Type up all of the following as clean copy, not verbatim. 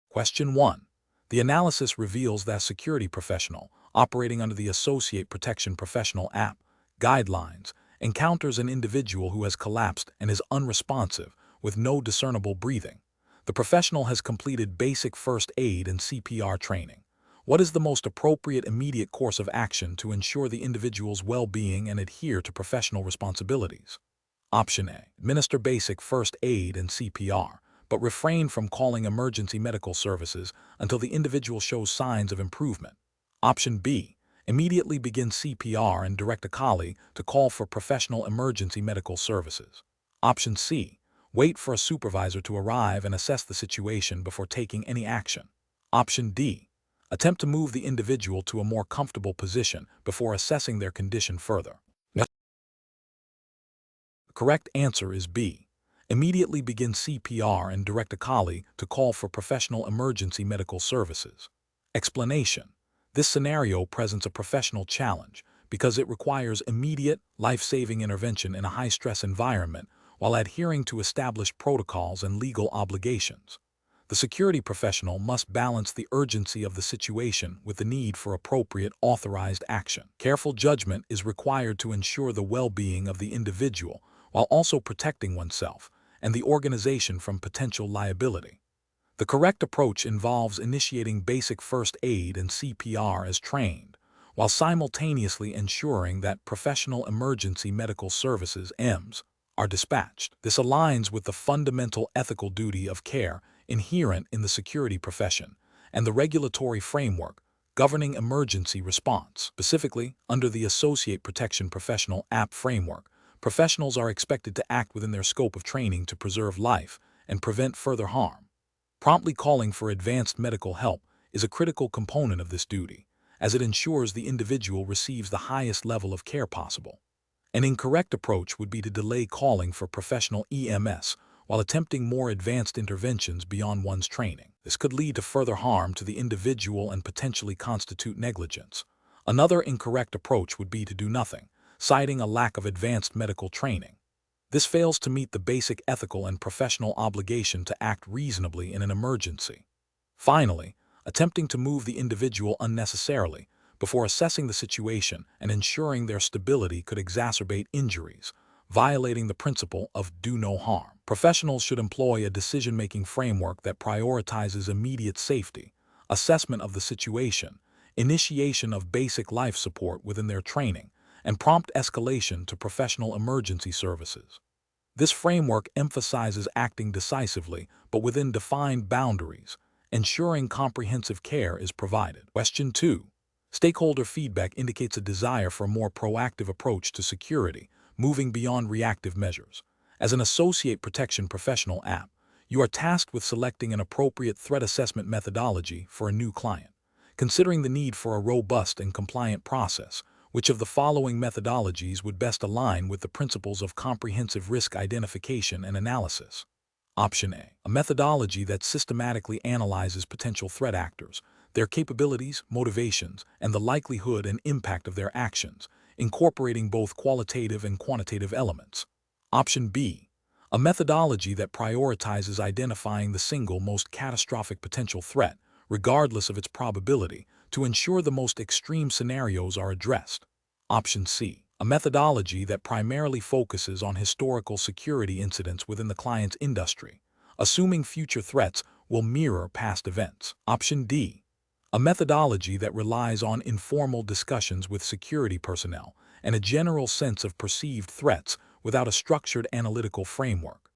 Question 1. The analysis reveals that a security professional, operating under the Associate Protection Professional App guidelines, encounters an individual who has collapsed and is unresponsive with no discernible breathing. The professional has completed basic first aid and CPR training. What is the most appropriate immediate course of action to ensure the individual's well-being and adhere to professional responsibilities? Option A. Administer basic first aid and CPR, but refrain from calling emergency medical services until the individual shows signs of improvement. Option B. Immediately begin CPR and direct a colleague to call for professional emergency medical services. Option C. Wait for a supervisor to arrive and assess the situation before taking any action. Option D. Attempt to move the individual to a more comfortable position before assessing their condition further. The correct answer is B. Immediately begin CPR and direct a colleague to call for professional emergency medical services. Explanation. This scenario presents a professional challenge because it requires immediate, life-saving intervention in a high-stress environment while adhering to established protocols and legal obligations. The security professional must balance the urgency of the situation with the need for appropriate authorized action. Careful judgment is required to ensure the well-being of the individual while also protecting oneself and the organization from potential liability. The correct approach involves initiating basic first aid and CPR as trained, while simultaneously ensuring that professional emergency medical services (EMS) are dispatched. This aligns with the fundamental ethical duty of care inherent in the security profession and the regulatory framework governing emergency response. Specifically, under the Associate Protection Professional App framework, professionals are expected to act within their scope of training to preserve life and prevent further harm. Promptly calling for advanced medical help is a critical component of this duty, as it ensures the individual receives the highest level of care possible. An incorrect approach would be to delay calling for professional EMS while attempting more advanced interventions beyond one's training. This could lead to further harm to the individual and potentially constitute negligence. Another incorrect approach would be to do nothing, citing a lack of advanced medical training. This fails to meet the basic ethical and professional obligation to act reasonably in an emergency. Finally, attempting to move the individual unnecessarily before assessing the situation and ensuring their stability could exacerbate injuries, violating the principle of do no harm. Professionals should employ a decision-making framework that prioritizes immediate safety, assessment of the situation, initiation of basic life support within their training, and prompt escalation to professional emergency services. This framework emphasizes acting decisively but within defined boundaries, ensuring comprehensive care is provided. Question 2. Stakeholder feedback indicates a desire for a more proactive approach to security, moving beyond reactive measures. As an Associate Protection Professional App, you are tasked with selecting an appropriate threat assessment methodology for a new client. Considering the need for a robust and compliant process, which of the following methodologies would best align with the principles of comprehensive risk identification and analysis? Option A. A methodology that systematically analyzes potential threat actors, their capabilities, motivations, and the likelihood and impact of their actions, incorporating both qualitative and quantitative elements. Option B. A methodology that prioritizes identifying the single most catastrophic potential threat, regardless of its probability, to ensure the most extreme scenarios are addressed. Option C. A methodology that primarily focuses on historical security incidents within the client's industry, assuming future threats will mirror past events. Option D. A methodology that relies on informal discussions with security personnel and a general sense of perceived threats without a structured analytical framework.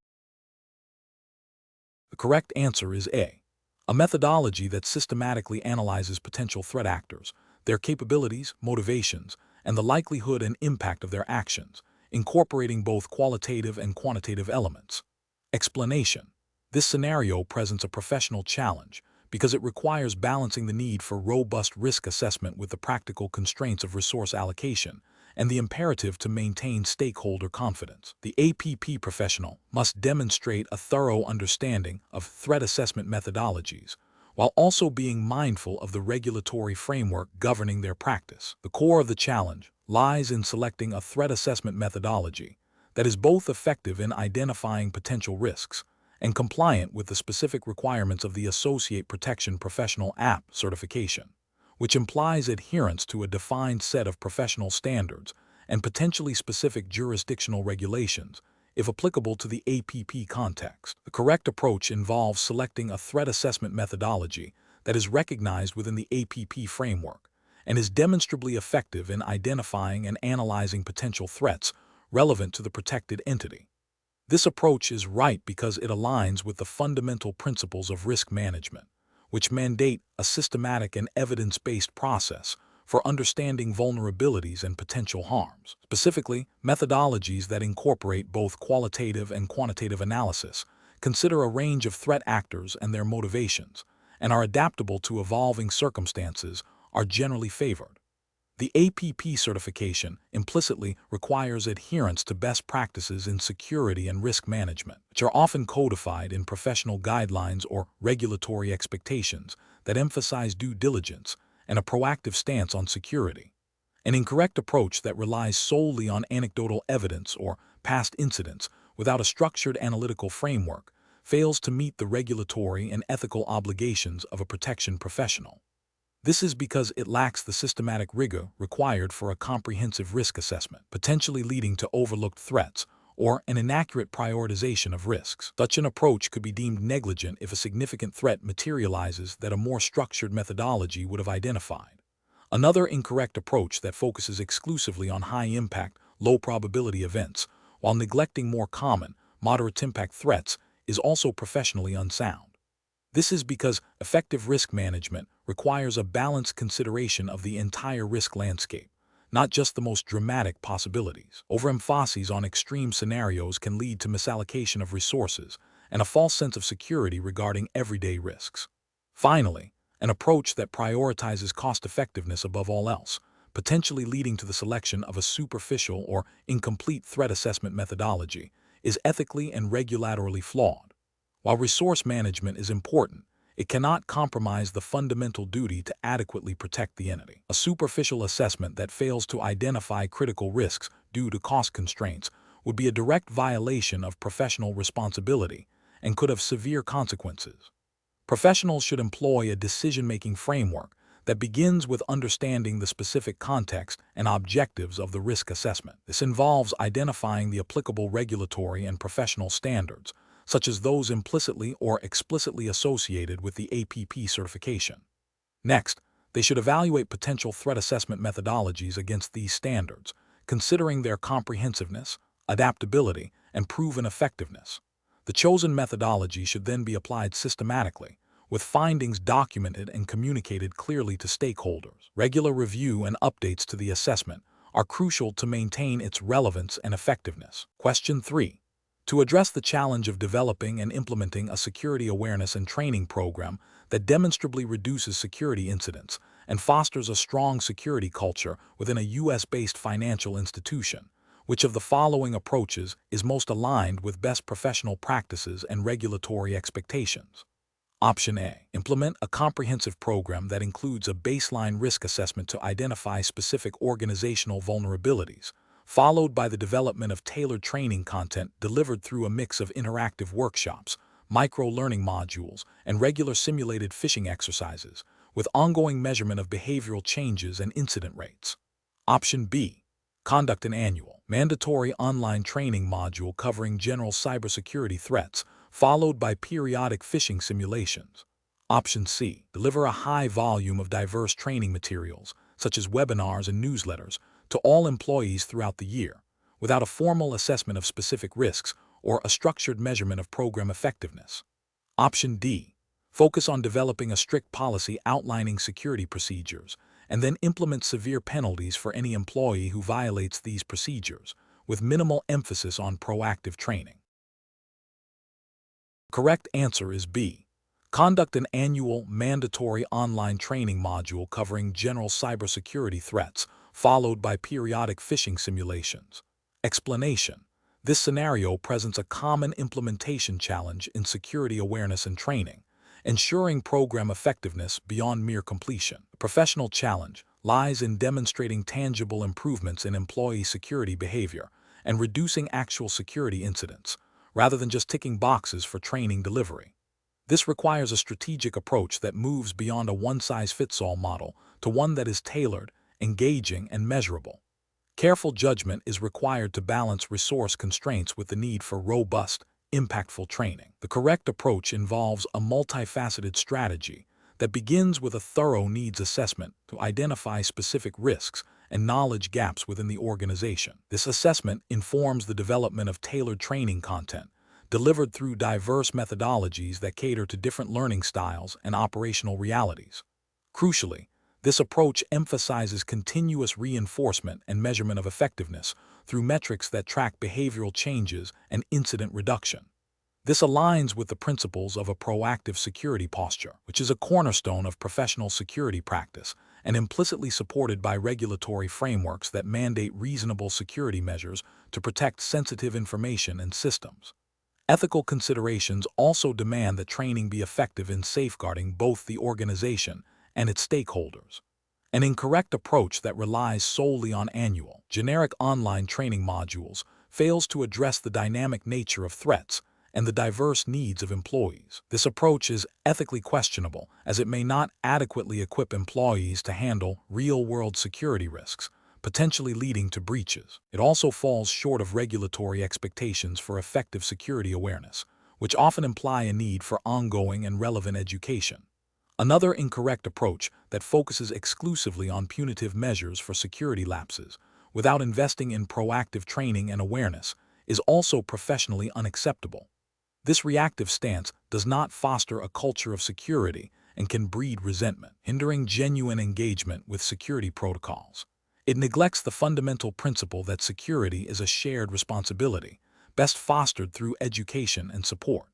The correct answer is A. A methodology that systematically analyzes potential threat actors, their capabilities, motivations, and the likelihood and impact of their actions, incorporating both qualitative and quantitative elements. Explanation. This scenario presents a professional challenge because it requires balancing the need for robust risk assessment with the practical constraints of resource allocation and the imperative to maintain stakeholder confidence. The APP professional must demonstrate a thorough understanding of threat assessment methodologies, while also being mindful of the regulatory framework governing their practice. The core of the challenge lies in selecting a threat assessment methodology that is both effective in identifying potential risks and compliant with the specific requirements of the Associate Protection Professional App certification, which implies adherence to a defined set of professional standards and potentially specific jurisdictional regulations, if applicable to the APP context. The correct approach involves selecting a threat assessment methodology that is recognized within the APP framework and is demonstrably effective in identifying and analyzing potential threats relevant to the protected entity. This approach is right because it aligns with the fundamental principles of risk management, which mandate a systematic and evidence-based process for understanding vulnerabilities and potential harms. Specifically, methodologies that incorporate both qualitative and quantitative analysis consider a range of threat actors and their motivations, and are adaptable to evolving circumstances are generally favored. The APP certification implicitly requires adherence to best practices in security and risk management, which are often codified in professional guidelines or regulatory expectations that emphasize due diligence and a proactive stance on security. An incorrect approach that relies solely on anecdotal evidence or past incidents without a structured analytical framework fails to meet the regulatory and ethical obligations of a protection professional. This is because it lacks the systematic rigor required for a comprehensive risk assessment, potentially leading to overlooked threats or an inaccurate prioritization of risks. Such an approach could be deemed negligent if a significant threat materializes that a more structured methodology would have identified. Another incorrect approach that focuses exclusively on high-impact, low-probability events, while neglecting more common, moderate-impact threats, is also professionally unsound. This is because effective risk management requires a balanced consideration of the entire risk landscape, not just the most dramatic possibilities. Overemphasis on extreme scenarios can lead to misallocation of resources and a false sense of security regarding everyday risks. Finally, an approach that prioritizes cost-effectiveness above all else, potentially leading to the selection of a superficial or incomplete threat assessment methodology, is ethically and regulatorily flawed. While resource management is important, it cannot compromise the fundamental duty to adequately protect the entity. A superficial assessment that fails to identify critical risks due to cost constraints would be a direct violation of professional responsibility and could have severe consequences. Professionals should employ a decision-making framework that begins with understanding the specific context and objectives of the risk assessment. This involves identifying the applicable regulatory and professional standards, such as those implicitly or explicitly associated with the APP certification. Next, they should evaluate potential threat assessment methodologies against these standards, considering their comprehensiveness, adaptability, and proven effectiveness. The chosen methodology should then be applied systematically, with findings documented and communicated clearly to stakeholders. Regular review and updates to the assessment are crucial to maintain its relevance and effectiveness. Question 3. To address the challenge of developing and implementing a security awareness and training program that demonstrably reduces security incidents and fosters a strong security culture within a U.S.-based financial institution, which of the following approaches is most aligned with best professional practices and regulatory expectations? Option A. Implement a comprehensive program that includes a baseline risk assessment to identify specific organizational vulnerabilities, followed by the development of tailored training content delivered through a mix of interactive workshops, micro-learning modules, and regular simulated phishing exercises, with ongoing measurement of behavioral changes and incident rates. Option B. Conduct an annual, mandatory online training module covering general cybersecurity threats, followed by periodic phishing simulations. Option C. Deliver a high volume of diverse training materials, such as webinars and newsletters, to all employees throughout the year, without a formal assessment of specific risks or a structured measurement of program effectiveness. Option D. Focus on developing a strict policy outlining security procedures, and then implement severe penalties for any employee who violates these procedures, with minimal emphasis on proactive training. The correct answer is B. Conduct an annual, mandatory online training module covering general cybersecurity threats, followed by periodic phishing simulations. Explanation: this scenario presents a common implementation challenge in security awareness and training, ensuring program effectiveness beyond mere completion. The professional challenge lies in demonstrating tangible improvements in employee security behavior and reducing actual security incidents, rather than just ticking boxes for training delivery. This requires a strategic approach that moves beyond a one-size-fits-all model to one that is tailored, engaging, and measurable. Careful judgment is required to balance resource constraints with the need for robust, impactful training. The correct approach involves a multifaceted strategy that begins with a thorough needs assessment to identify specific risks and knowledge gaps within the organization. This assessment informs the development of tailored training content, delivered through diverse methodologies that cater to different learning styles and operational realities. Crucially, this approach emphasizes continuous reinforcement and measurement of effectiveness through metrics that track behavioral changes and incident reduction. This aligns with the principles of a proactive security posture, which is a cornerstone of professional security practice and implicitly supported by regulatory frameworks that mandate reasonable security measures to protect sensitive information and systems. Ethical considerations also demand that training be effective in safeguarding both the organization and its stakeholders. An incorrect approach that relies solely on annual, generic online training modules fails to address the dynamic nature of threats and the diverse needs of employees. This approach is ethically questionable as it may not adequately equip employees to handle real-world security risks, potentially leading to breaches. It also falls short of regulatory expectations for effective security awareness, which often imply a need for ongoing and relevant education. Another incorrect approach that focuses exclusively on punitive measures for security lapses, without investing in proactive training and awareness, is also professionally unacceptable. This reactive stance does not foster a culture of security and can breed resentment, hindering genuine engagement with security protocols. It neglects the fundamental principle that security is a shared responsibility, best fostered through education and support.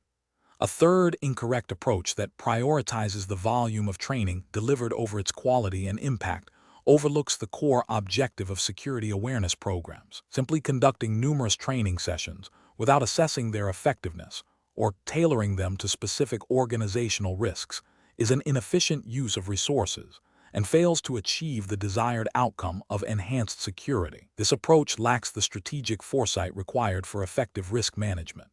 A third incorrect approach that prioritizes the volume of training delivered over its quality and impact overlooks the core objective of security awareness programs. Simply conducting numerous training sessions without assessing their effectiveness or tailoring them to specific organizational risks is an inefficient use of resources and fails to achieve the desired outcome of enhanced security. This approach lacks the strategic foresight required for effective risk management.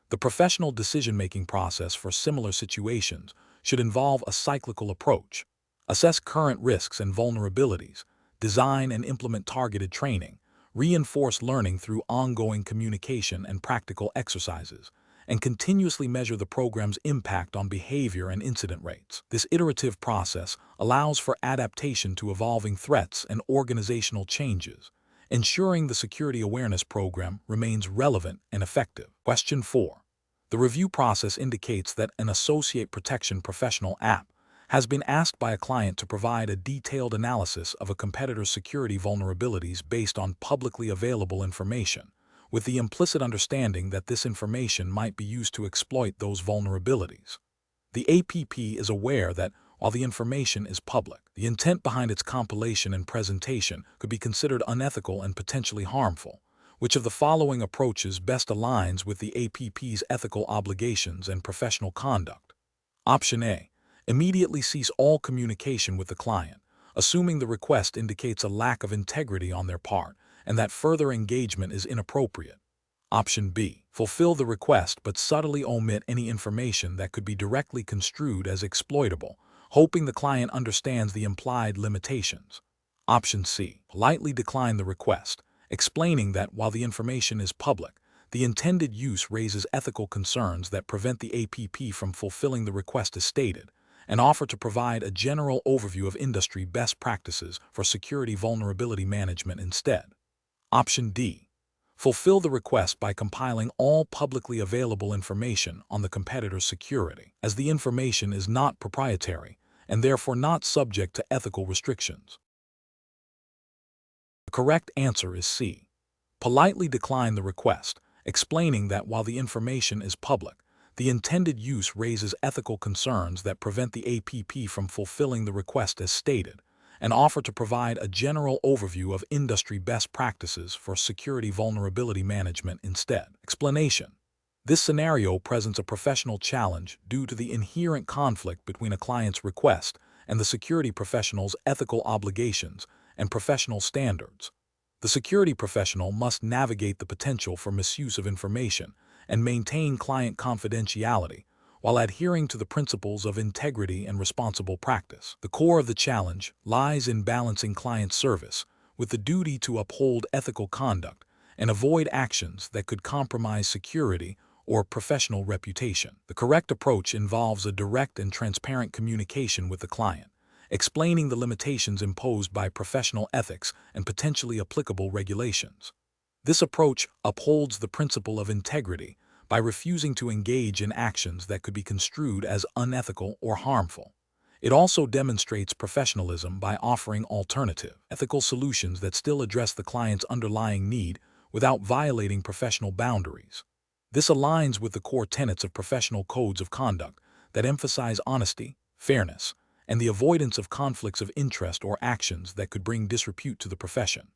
The professional decision-making process for similar situations should involve a cyclical approach. Assess current risks and vulnerabilities, design and implement targeted training, reinforce learning through ongoing communication and practical exercises, and continuously measure the program's impact on behavior and incident rates. This iterative process allows for adaptation to evolving threats and organizational changes, ensuring the security awareness program remains relevant and effective. Question 4. The review process indicates that an Associate Protection Professional app has been asked by a client to provide a detailed analysis of a competitor's security vulnerabilities based on publicly available information, with the implicit understanding that this information might be used to exploit those vulnerabilities. The APP is aware that, while the information is public, the intent behind its compilation and presentation could be considered unethical and potentially harmful. Which of the following approaches best aligns with the APP's ethical obligations and professional conduct? Option A. Immediately cease all communication with the client, assuming the request indicates a lack of integrity on their part and that further engagement is inappropriate. Option B. Fulfill the request but subtly omit any information that could be directly construed as exploitable, hoping the client understands the implied limitations. Option C. Politely decline the request, explaining that while the information is public, the intended use raises ethical concerns that prevent the APP from fulfilling the request as stated, and offer to provide a general overview of industry best practices for security vulnerability management instead. Option D. Fulfill the request by compiling all publicly available information on the competitor's security, as the information is not proprietary and therefore not subject to ethical restrictions. The correct answer is C. Politely decline the request, explaining that while the information is public, the intended use raises ethical concerns that prevent the APP from fulfilling the request as stated, and offer to provide a general overview of industry best practices for security vulnerability management instead. Explanation. This scenario presents a professional challenge due to the inherent conflict between a client's request and the security professional's ethical obligations and professional standards. The security professional must navigate the potential for misuse of information and maintain client confidentiality, while adhering to the principles of integrity and responsible practice. The core of the challenge lies in balancing client service with the duty to uphold ethical conduct and avoid actions that could compromise security or professional reputation. The correct approach involves a direct and transparent communication with the client, explaining the limitations imposed by professional ethics and potentially applicable regulations. This approach upholds the principle of integrity by refusing to engage in actions that could be construed as unethical or harmful. It also demonstrates professionalism by offering alternative, ethical solutions that still address the client's underlying need without violating professional boundaries. This aligns with the core tenets of professional codes of conduct that emphasize honesty, fairness, and the avoidance of conflicts of interest or actions that could bring disrepute to the profession.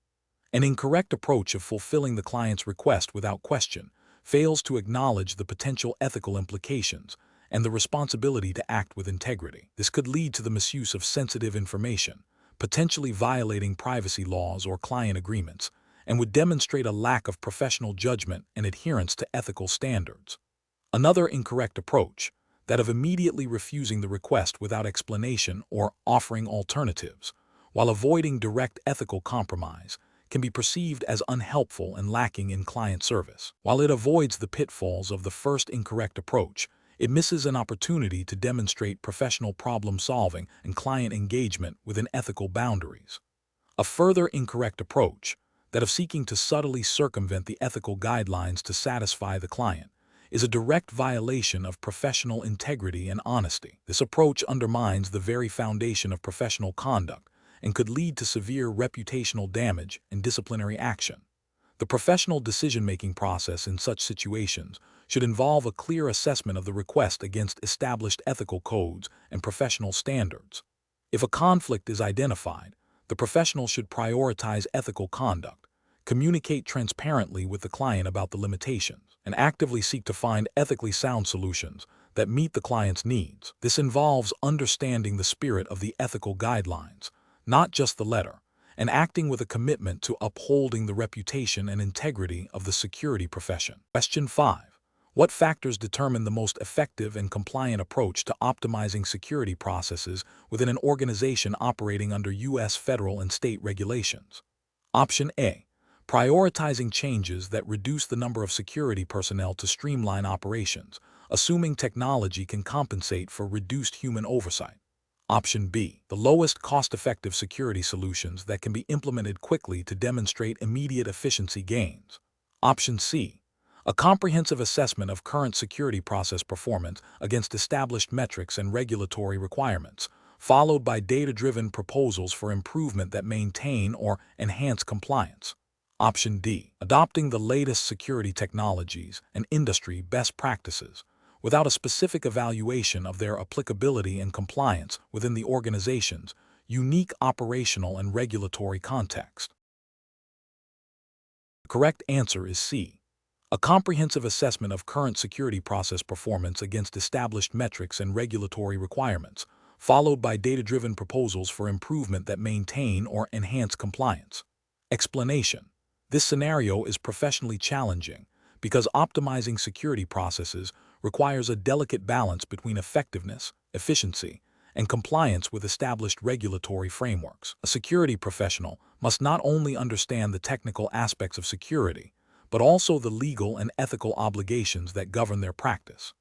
An incorrect approach of fulfilling the client's request without question fails to acknowledge the potential ethical implications and the responsibility to act with integrity. This could lead to the misuse of sensitive information, potentially violating privacy laws or client agreements, and would demonstrate a lack of professional judgment and adherence to ethical standards. Another incorrect approach, that of immediately refusing the request without explanation or offering alternatives, while avoiding direct ethical compromise, can be perceived as unhelpful and lacking in client service. While it avoids the pitfalls of the first incorrect approach, it misses an opportunity to demonstrate professional problem-solving and client engagement within ethical boundaries. A further incorrect approach, that of seeking to subtly circumvent the ethical guidelines to satisfy the client, is a direct violation of professional integrity and honesty. This approach undermines the very foundation of professional conduct and could lead to severe reputational damage and disciplinary action. The professional decision-making process in such situations should involve a clear assessment of the request against established ethical codes and professional standards. If a conflict is identified, the professional should prioritize ethical conduct, communicate transparently with the client about the limitations, and actively seek to find ethically sound solutions that meet the client's needs. This involves understanding the spirit of the ethical guidelines, not just the letter, and acting with a commitment to upholding the reputation and integrity of the security profession. Question 5. What factors determine the most effective and compliant approach to optimizing security processes within an organization operating under U.S. federal and state regulations? Option A. Prioritizing changes that reduce the number of security personnel to streamline operations, assuming technology can compensate for reduced human oversight. Option B. The lowest cost-effective security solutions that can be implemented quickly to demonstrate immediate efficiency gains. Option C. A comprehensive assessment of current security process performance against established metrics and regulatory requirements, followed by data-driven proposals for improvement that maintain or enhance compliance. Option D. Adopting the latest security technologies and industry best practices, without a specific evaluation of their applicability and compliance within the organization's unique operational and regulatory context. The correct answer is C. A comprehensive assessment of current security process performance against established metrics and regulatory requirements, followed by data-driven proposals for improvement that maintain or enhance compliance. Explanation. This scenario is professionally challenging because optimizing security processes requires a delicate balance between effectiveness, efficiency, and compliance with established regulatory frameworks. A security professional must not only understand the technical aspects of security, but also the legal and ethical obligations that govern their practice.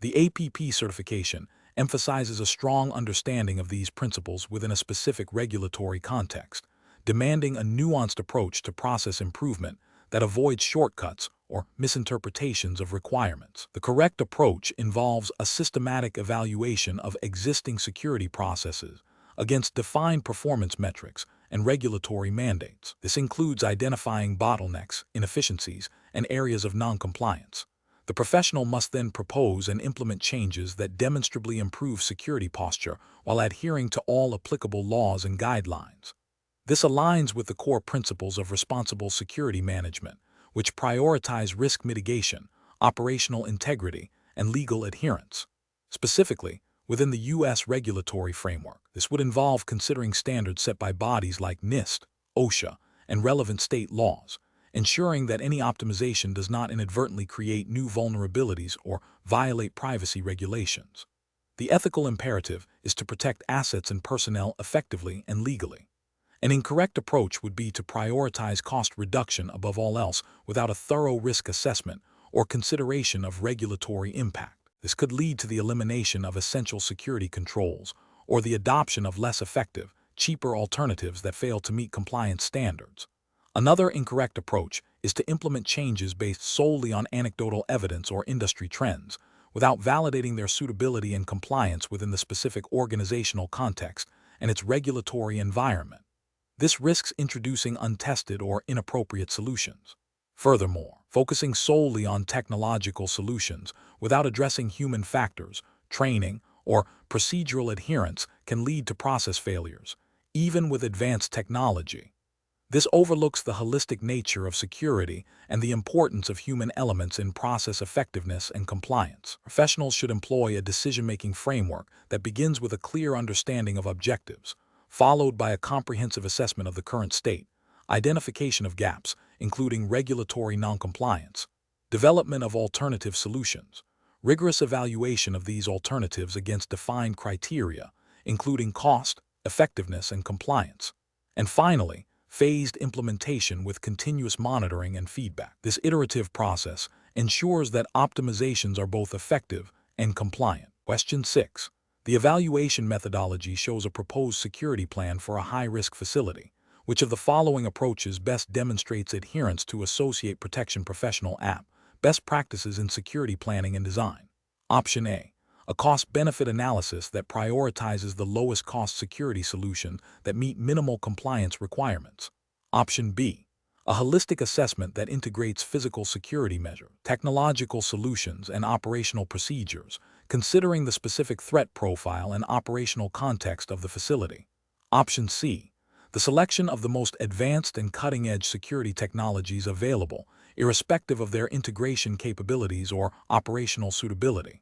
The APP certification emphasizes a strong understanding of these principles within a specific regulatory context, demanding a nuanced approach to process improvement that avoids shortcuts or misinterpretations of requirements. The correct approach involves a systematic evaluation of existing security processes against defined performance metrics and regulatory mandates. This includes identifying bottlenecks, inefficiencies, and areas of non-compliance. The professional must then propose and implement changes that demonstrably improve security posture while adhering to all applicable laws and guidelines. This aligns with the core principles of responsible security management, which prioritize risk mitigation, operational integrity, and legal adherence. Specifically, within the U.S. regulatory framework, this would involve considering standards set by bodies like NIST, OSHA, and relevant state laws, ensuring that any optimization does not inadvertently create new vulnerabilities or violate privacy regulations. The ethical imperative is to protect assets and personnel effectively and legally. An incorrect approach would be to prioritize cost reduction above all else without a thorough risk assessment or consideration of regulatory impact. This could lead to the elimination of essential security controls or the adoption of less effective, cheaper alternatives that fail to meet compliance standards. Another incorrect approach is to implement changes based solely on anecdotal evidence or industry trends, without validating their suitability and compliance within the specific organizational context and its regulatory environment. This risks introducing untested or inappropriate solutions. Furthermore, focusing solely on technological solutions without addressing human factors, training, or procedural adherence can lead to process failures, even with advanced technology. This overlooks the holistic nature of security and the importance of human elements in process effectiveness and compliance. Professionals should employ a decision-making framework that begins with a clear understanding of objectives, followed by a comprehensive assessment of the current state, identification of gaps, including regulatory noncompliance, development of alternative solutions, rigorous evaluation of these alternatives against defined criteria, including cost, effectiveness, and compliance, and finally, phased implementation with continuous monitoring and feedback. This iterative process ensures that optimizations are both effective and compliant. Question 6. The evaluation methodology shows a proposed security plan for a high-risk facility. Which of the following approaches best demonstrates adherence to Associate Protection Professional App, best practices in security planning and design? Option A. A cost-benefit analysis that prioritizes the lowest cost security solution that meet minimal compliance requirements. Option B. A holistic assessment that integrates physical security measures, technological solutions, and operational procedures, considering the specific threat profile and operational context of the facility. Option C. The selection of the most advanced and cutting-edge security technologies available, irrespective of their integration capabilities or operational suitability.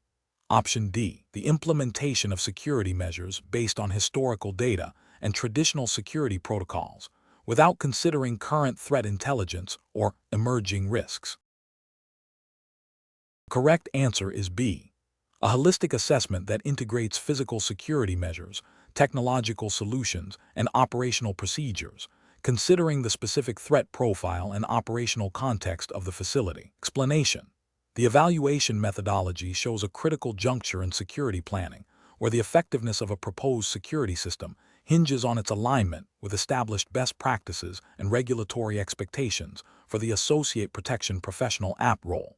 Option D. The implementation of security measures based on historical data and traditional security protocols, without considering current threat intelligence or emerging risks. The correct answer is B. A holistic assessment that integrates physical security measures, technological solutions, and operational procedures, considering the specific threat profile and operational context of the facility. Explanation. The evaluation methodology shows a critical juncture in security planning, where the effectiveness of a proposed security system hinges on its alignment with established best practices and regulatory expectations for the Associate Protection Professional App role.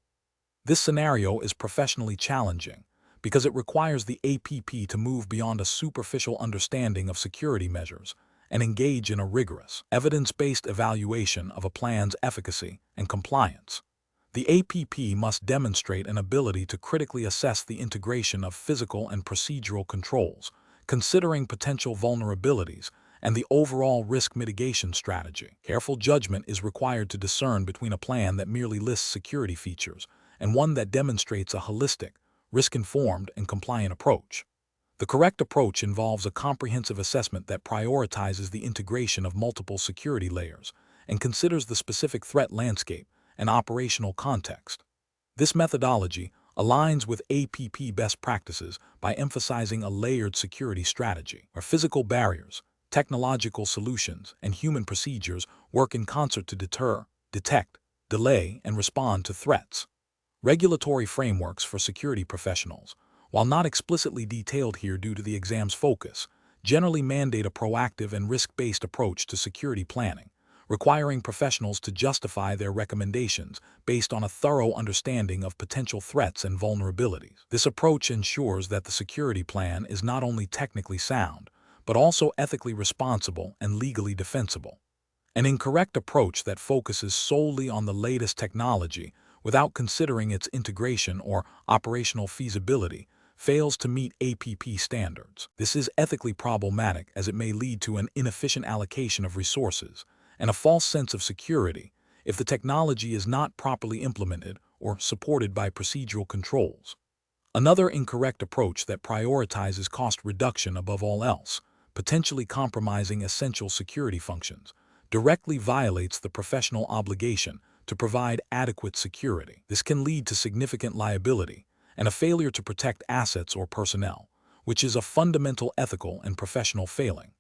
This scenario is professionally challenging because it requires the APP to move beyond a superficial understanding of security measures and engage in a rigorous, evidence-based evaluation of a plan's efficacy and compliance. The APP must demonstrate an ability to critically assess the integration of physical and procedural controls, considering potential vulnerabilities and the overall risk mitigation strategy. Careful judgment is required to discern between a plan that merely lists security features and one that demonstrates a holistic, risk-informed, and compliant approach. The correct approach involves a comprehensive assessment that prioritizes the integration of multiple security layers and considers the specific threat landscape and operational context. This methodology aligns with APP best practices by emphasizing a layered security strategy, where physical barriers, technological solutions, and human procedures work in concert to deter, detect, delay, and respond to threats. Regulatory frameworks for security professionals, while not explicitly detailed here due to the exam's focus, generally mandate a proactive and risk-based approach to security planning, requiring professionals to justify their recommendations based on a thorough understanding of potential threats and vulnerabilities. This approach ensures that the security plan is not only technically sound, but also ethically responsible and legally defensible. An incorrect approach that focuses solely on the latest technology without considering its integration or operational feasibility fails to meet APP standards. This is ethically problematic as it may lead to an inefficient allocation of resources and a false sense of security if the technology is not properly implemented or supported by procedural controls. Another incorrect approach that prioritizes cost reduction above all else, potentially compromising essential security functions, directly violates the professional obligation to provide adequate security. This can lead to significant liability and a failure to protect assets or personnel, which is a fundamental ethical and professional failing.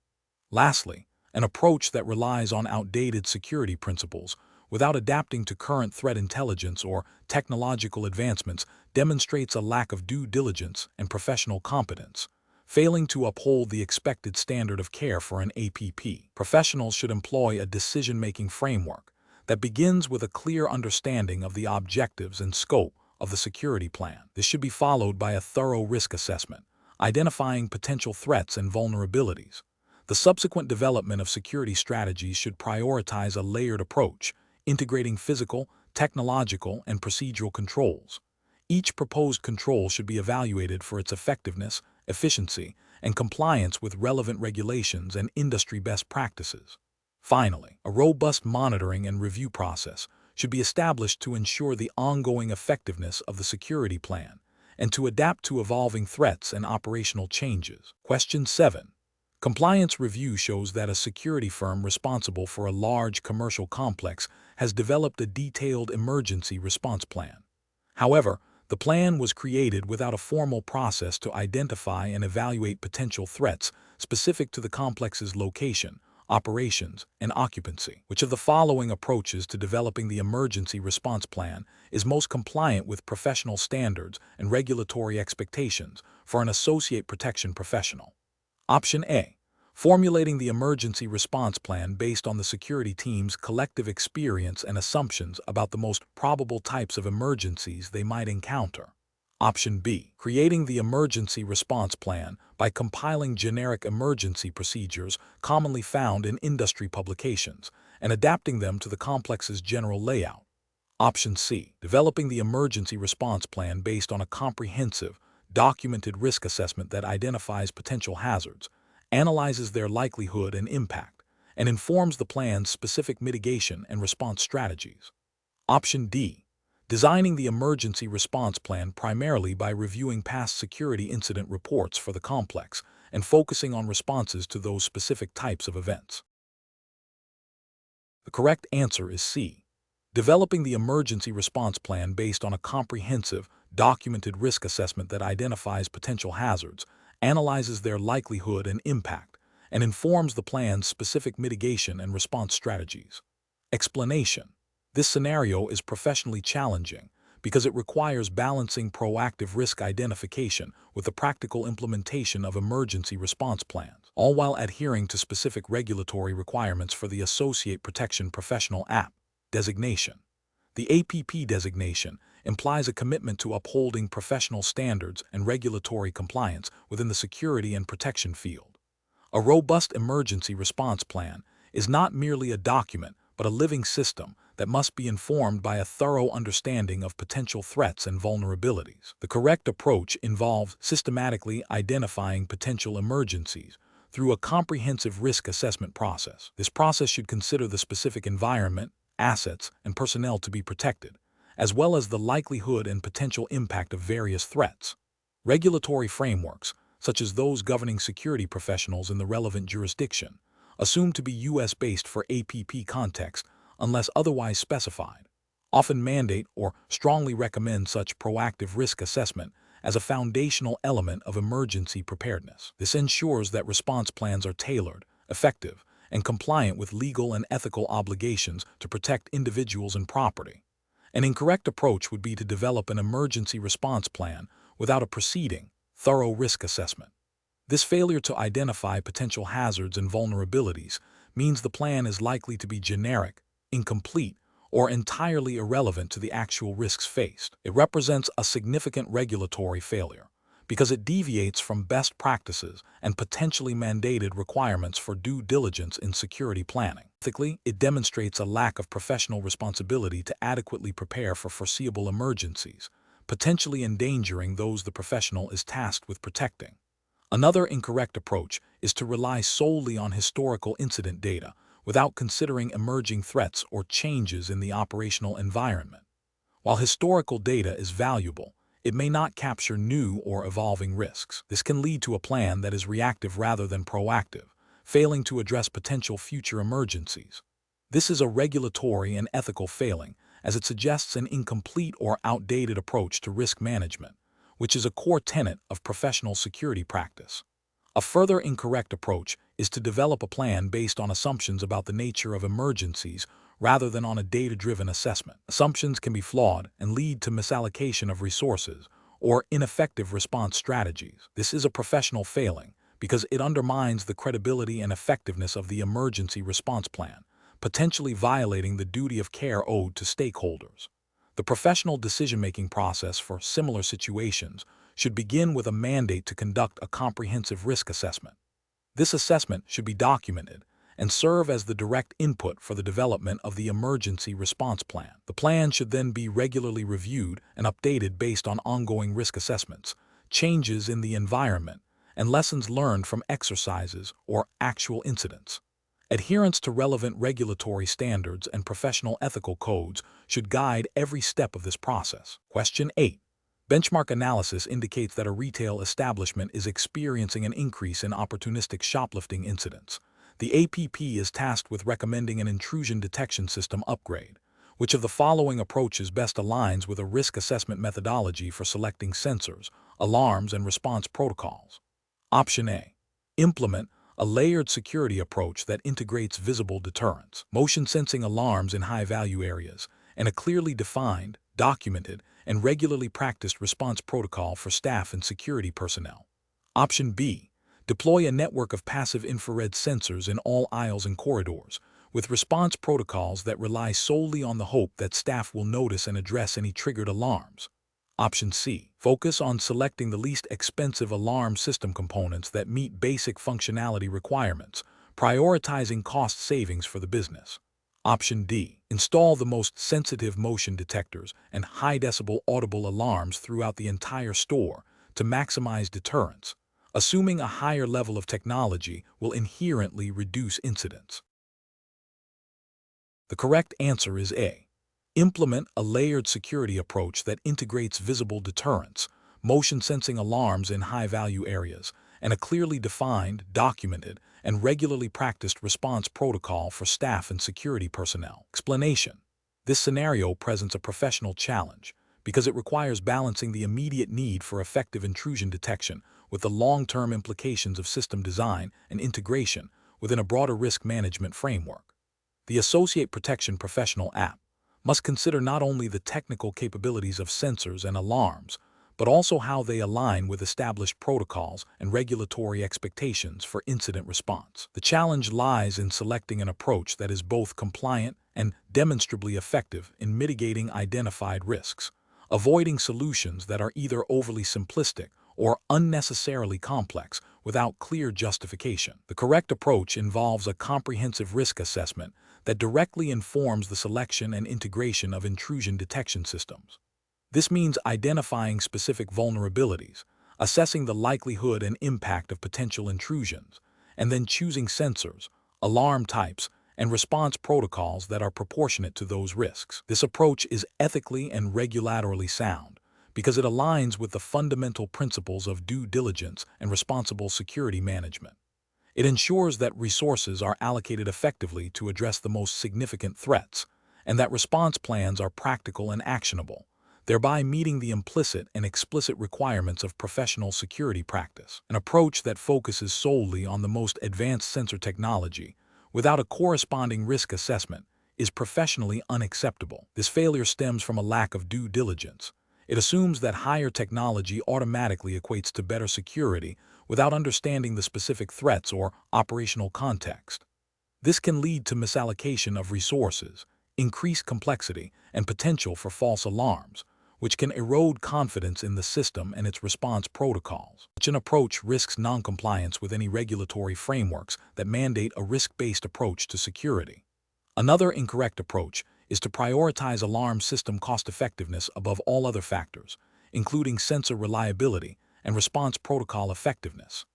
Lastly, an approach that relies on outdated security principles without adapting to current threat intelligence or technological advancements demonstrates a lack of due diligence and professional competence, failing to uphold the expected standard of care for an APP. Professionals should employ a decision-making framework that begins with a clear understanding of the objectives and scope of the security plan. This should be followed by a thorough risk assessment, identifying potential threats and vulnerabilities. The subsequent development of security strategies should prioritize a layered approach, integrating physical, technological, and procedural controls. Each proposed control should be evaluated for its effectiveness, efficiency, and compliance with relevant regulations and industry best practices. Finally, a robust monitoring and review process should be established to ensure the ongoing effectiveness of the security plan and to adapt to evolving threats and operational changes. Question 7. Compliance review shows that a security firm responsible for a large commercial complex has developed a detailed emergency response plan. However, the plan was created without a formal process to identify and evaluate potential threats specific to the complex's location, operations, and occupancy. Which of the following approaches to developing the emergency response plan is most compliant with professional standards and regulatory expectations for an associate protection professional? Option A. Formulating the emergency response plan based on the security team's collective experience and assumptions about the most probable types of emergencies they might encounter. Option B. Creating the emergency response plan by compiling generic emergency procedures commonly found in industry publications and adapting them to the complex's general layout. Option C. Developing the emergency response plan based on a comprehensive, documented risk assessment that identifies potential hazards, analyzes their likelihood and impact, and informs the plan's specific mitigation and response strategies. Option D. Designing the emergency response plan primarily by reviewing past security incident reports for the complex and focusing on responses to those specific types of events. The correct answer is C. Developing the emergency response plan based on a comprehensive, documented risk assessment that identifies potential hazards, analyzes their likelihood and impact, and informs the plan's specific mitigation and response strategies. Explanation. This scenario is professionally challenging because it requires balancing proactive risk identification with the practical implementation of emergency response plans, all while adhering to specific regulatory requirements for the Associate Protection Professional App designation. The APP designation implies a commitment to upholding professional standards and regulatory compliance within the security and protection field. A robust emergency response plan is not merely a document, but a living system that must be informed by a thorough understanding of potential threats and vulnerabilities. The correct approach involves systematically identifying potential emergencies through a comprehensive risk assessment process. This process should consider the specific environment, assets, and personnel to be protected, as well as the likelihood and potential impact of various threats. Regulatory frameworks, such as those governing security professionals in the relevant jurisdiction, assumed to be U.S.-based for APP context unless otherwise specified, often mandate or strongly recommend such proactive risk assessment as a foundational element of emergency preparedness. This ensures that response plans are tailored, effective, and compliant with legal and ethical obligations to protect individuals and property. An incorrect approach would be to develop an emergency response plan without a preceding, thorough risk assessment. This failure to identify potential hazards and vulnerabilities means the plan is likely to be generic, incomplete, or entirely irrelevant to the actual risks faced. It represents a significant regulatory failure because it deviates from best practices and potentially mandated requirements for due diligence in security planning. Ethically, it demonstrates a lack of professional responsibility to adequately prepare for foreseeable emergencies, potentially endangering those the professional is tasked with protecting. Another incorrect approach is to rely solely on historical incident data without considering emerging threats or changes in the operational environment. While historical data is valuable, it may not capture new or evolving risks. This can lead to a plan that is reactive rather than proactive, failing to address potential future emergencies. This is a regulatory and ethical failing, as it suggests an incomplete or outdated approach to risk management, which is a core tenet of professional security practice. A further incorrect approach is to develop a plan based on assumptions about the nature of emergencies rather than on a data-driven assessment. Assumptions can be flawed and lead to misallocation of resources or ineffective response strategies. This is a professional failing because it undermines the credibility and effectiveness of the emergency response plan, potentially violating the duty of care owed to stakeholders. The professional decision-making process for similar situations should begin with a mandate to conduct a comprehensive risk assessment. This assessment should be documented and serve as the direct input for the development of the emergency response plan. The plan should then be regularly reviewed and updated based on ongoing risk assessments, changes in the environment, and lessons learned from exercises or actual incidents. Adherence to relevant regulatory standards and professional ethical codes should guide every step of this process. Question 8. Benchmark analysis indicates that a retail establishment is experiencing an increase in opportunistic shoplifting incidents. The APP is tasked with recommending an intrusion detection system upgrade. Which of the following approaches best aligns with a risk assessment methodology for selecting sensors, alarms, and response protocols? Option A. Implement a layered security approach that integrates visible deterrence, motion sensing alarms in high-value areas, and a clearly defined, documented, and regularly practiced response protocol for staff and security personnel. Option B. Deploy a network of passive infrared sensors in all aisles and corridors, with response protocols that rely solely on the hope that staff will notice and address any triggered alarms. Option C. Focus on selecting the least expensive alarm system components that meet basic functionality requirements, prioritizing cost savings for the business. Option D. Install the most sensitive motion detectors and high-decibel audible alarms throughout the entire store to maximize deterrence, assuming a higher level of technology will inherently reduce incidents. The correct answer is A. Implement a layered security approach that integrates visible deterrence, motion-sensing alarms in high-value areas, and a clearly defined, documented, and regularly practiced response protocol for staff and security personnel. Explanation. This scenario presents a professional challenge because it requires balancing the immediate need for effective intrusion detection with the long-term implications of system design and integration within a broader risk management framework. The Associate Protection Professional app must consider not only the technical capabilities of sensors and alarms, but also how they align with established protocols and regulatory expectations for incident response. The challenge lies in selecting an approach that is both compliant and demonstrably effective in mitigating identified risks, avoiding solutions that are either overly simplistic or unnecessarily complex without clear justification. The correct approach involves a comprehensive risk assessment that directly informs the selection and integration of intrusion detection systems. This means identifying specific vulnerabilities, assessing the likelihood and impact of potential intrusions, and then choosing sensors, alarm types, and response protocols that are proportionate to those risks. This approach is ethically and regulatorily sound because it aligns with the fundamental principles of due diligence and responsible security management. It ensures that resources are allocated effectively to address the most significant threats, and that response plans are practical and actionable, thereby meeting the implicit and explicit requirements of professional security practice. An approach that focuses solely on the most advanced sensor technology without a corresponding risk assessment is professionally unacceptable. This failure stems from a lack of due diligence. It assumes that higher technology automatically equates to better security without understanding the specific threats or operational context. This can lead to misallocation of resources, increased complexity, and potential for false alarms, which can erode confidence in the system and its response protocols. Such an approach risks noncompliance with any regulatory frameworks that mandate a risk-based approach to security. Another incorrect approach is to prioritize alarm system cost-effectiveness above all other factors, including sensor reliability and response protocol effectiveness.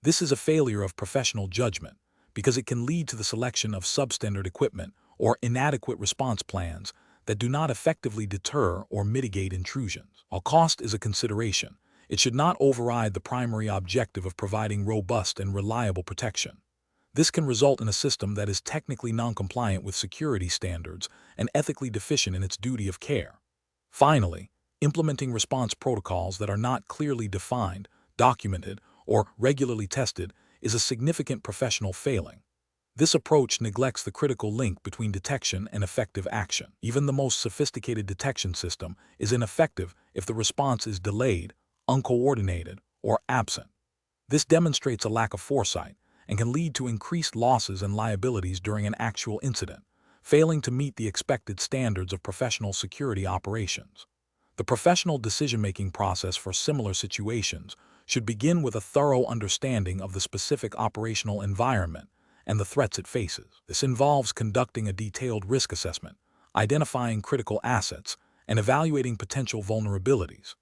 This is a failure of professional judgment because it can lead to the selection of substandard equipment or inadequate response plans that do not effectively deter or mitigate intrusions. While cost is a consideration, it should not override the primary objective of providing robust and reliable protection. This can result in a system that is technically non-compliant with security standards and ethically deficient in its duty of care. Finally, implementing response protocols that are not clearly defined, documented, or regularly tested is a significant professional failing. This approach neglects the critical link between detection and effective action. Even the most sophisticated detection system is ineffective if the response is delayed, uncoordinated, or absent. This demonstrates a lack of foresight and can lead to increased losses and liabilities during an actual incident, failing to meet the expected standards of professional security operations. The professional decision-making process for similar situations should begin with a thorough understanding of the specific operational environment and the threats it faces. This involves conducting a detailed risk assessment, identifying critical assets, and evaluating potential vulnerabilities.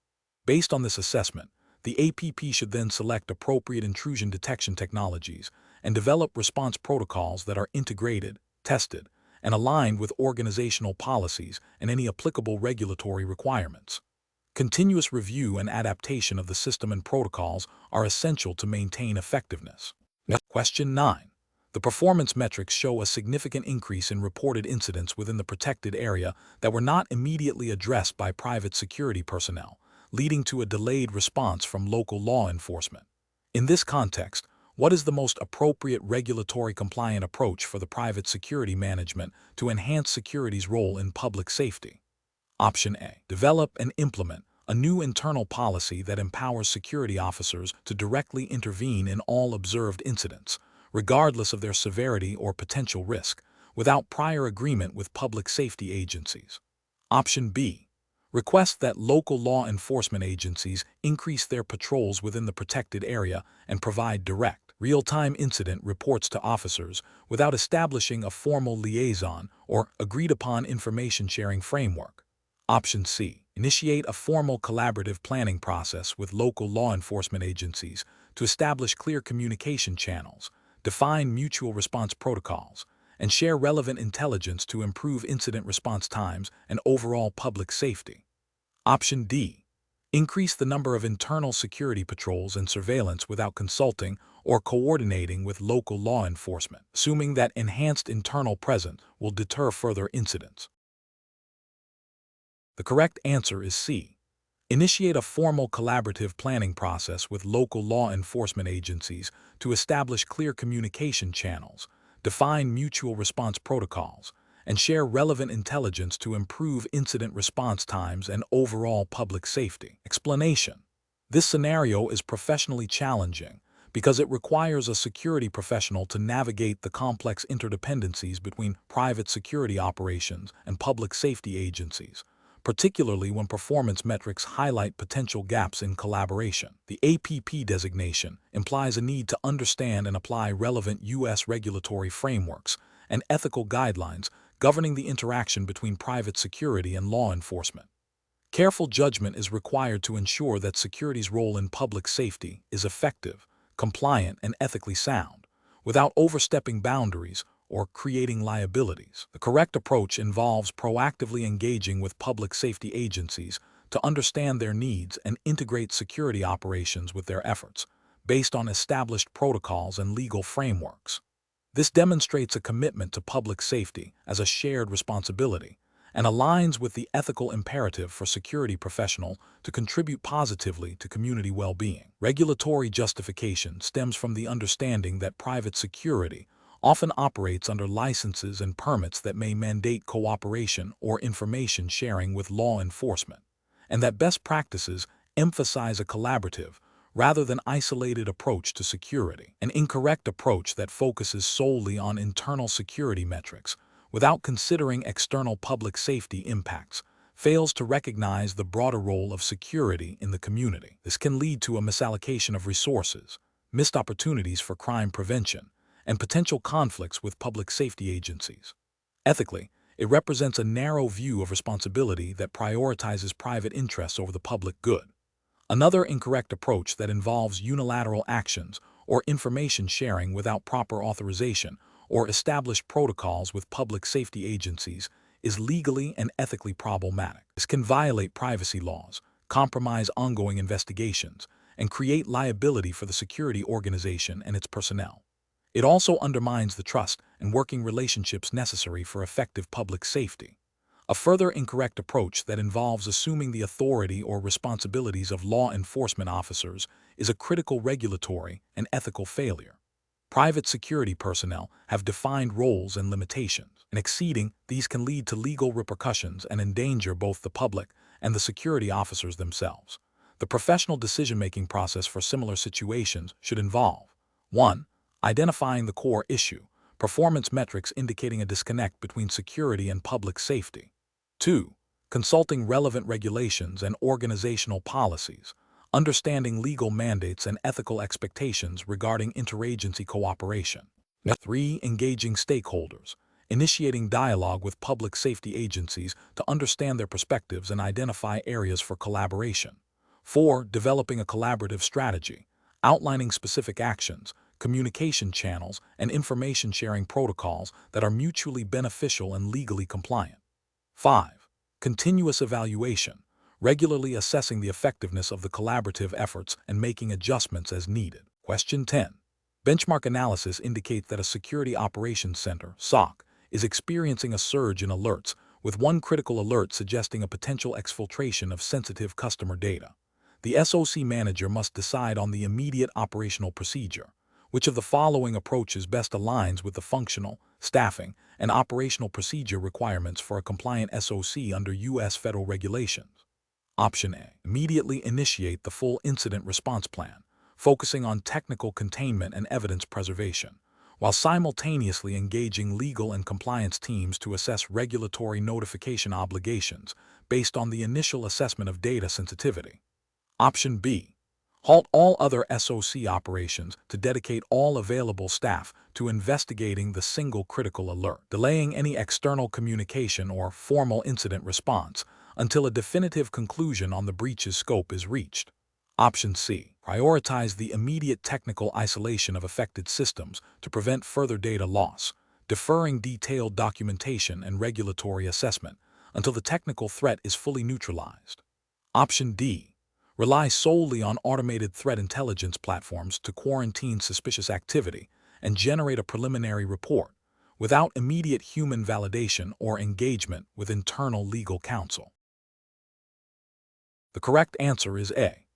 Based on this assessment, the APP should then select appropriate intrusion detection technologies and develop response protocols that are integrated, tested, and aligned with organizational policies and any applicable regulatory requirements. Continuous review and adaptation of the system and protocols are essential to maintain effectiveness. Question 9. The performance metrics show a significant increase in reported incidents within the protected area that were not immediately addressed by private security personnel, leading to a delayed response from local law enforcement. In this context, what is the most appropriate regulatory compliant approach for the private security management to enhance security's role in public safety? Option A. Develop and implement a new internal policy that empowers security officers to directly intervene in all observed incidents, regardless of their severity or potential risk, without prior agreement with public safety agencies. Option B. Request that local law enforcement agencies increase their patrols within the protected area and provide direct, real-time incident reports to officers without establishing a formal liaison or agreed-upon information-sharing framework. Option C. Initiate a formal collaborative planning process with local law enforcement agencies to establish clear communication channels, define mutual response protocols, and share relevant intelligence to improve incident response times and overall public safety. Option D. Increase the number of internal security patrols and surveillance without consulting or coordinating with local law enforcement, assuming that enhanced internal presence will deter further incidents. The correct answer is C. Initiate a formal collaborative planning process with local law enforcement agencies to establish clear communication channels, define mutual response protocols, and share relevant intelligence to improve incident response times and overall public safety. Explanation. This scenario is professionally challenging because it requires a security professional to navigate the complex interdependencies between private security operations and public safety agencies, particularly when performance metrics highlight potential gaps in collaboration. The APP designation implies a need to understand and apply relevant U.S. regulatory frameworks and ethical guidelines governing the interaction between private security and law enforcement. Careful judgment is required to ensure that security's role in public safety is effective, compliant, and ethically sound, without overstepping boundaries or creating liabilities. The correct approach involves proactively engaging with public safety agencies to understand their needs and integrate security operations with their efforts, based on established protocols and legal frameworks. This demonstrates a commitment to public safety as a shared responsibility and aligns with the ethical imperative for security professionals to contribute positively to community well-being. Regulatory justification stems from the understanding that private security often operates under licenses and permits that may mandate cooperation or information sharing with law enforcement, and that best practices emphasize a collaborative rather than isolated approach to security. An incorrect approach that focuses solely on internal security metrics without considering external public safety impacts fails to recognize the broader role of security in the community. This can lead to a misallocation of resources, missed opportunities for crime prevention, and potential conflicts with public safety agencies. Ethically, it represents a narrow view of responsibility that prioritizes private interests over the public good. Another incorrect approach that involves unilateral actions or information sharing without proper authorization or established protocols with public safety agencies is legally and ethically problematic. This can violate privacy laws, compromise ongoing investigations, and create liability for the security organization and its personnel. It also undermines the trust and working relationships necessary for effective public safety. A further incorrect approach that involves assuming the authority or responsibilities of law enforcement officers is a critical regulatory and ethical failure. Private security personnel have defined roles and limitations, and exceeding these can lead to legal repercussions and endanger both the public and the security officers themselves. The professional decision-making process for similar situations should involve 1. Identifying the core issue, performance metrics indicating a disconnect between security and public safety. 2. Consulting relevant regulations and organizational policies, understanding legal mandates and ethical expectations regarding interagency cooperation. 3. Engaging stakeholders, initiating dialogue with public safety agencies to understand their perspectives and identify areas for collaboration. 4. Developing a collaborative strategy, outlining specific actions, communication channels, and information sharing protocols that are mutually beneficial and legally compliant. 5. Continuous evaluation, regularly assessing the effectiveness of the collaborative efforts and making adjustments as needed. Question 10. Benchmark analysis indicates that a Security Operations Center, SOC, is experiencing a surge in alerts, with one critical alert suggesting a potential exfiltration of sensitive customer data. The SOC manager must decide on the immediate operational procedure. Which of the following approaches best aligns with the functional, staffing, and operational procedure requirements for a compliant SOC under U.S. federal regulations? Option A. Immediately initiate the full incident response plan, focusing on technical containment and evidence preservation, while simultaneously engaging legal and compliance teams to assess regulatory notification obligations based on the initial assessment of data sensitivity. Option B. Halt all other SOC operations to dedicate all available staff to investigating the single critical alert, delaying any external communication or formal incident response until a definitive conclusion on the breach's scope is reached. Option C. Prioritize the immediate technical isolation of affected systems to prevent further data loss, deferring detailed documentation and regulatory assessment until the technical threat is fully neutralized. Option D. Rely solely on automated threat intelligence platforms to quarantine suspicious activity and generate a preliminary report, without immediate human validation or engagement with internal legal counsel. The correct answer is A.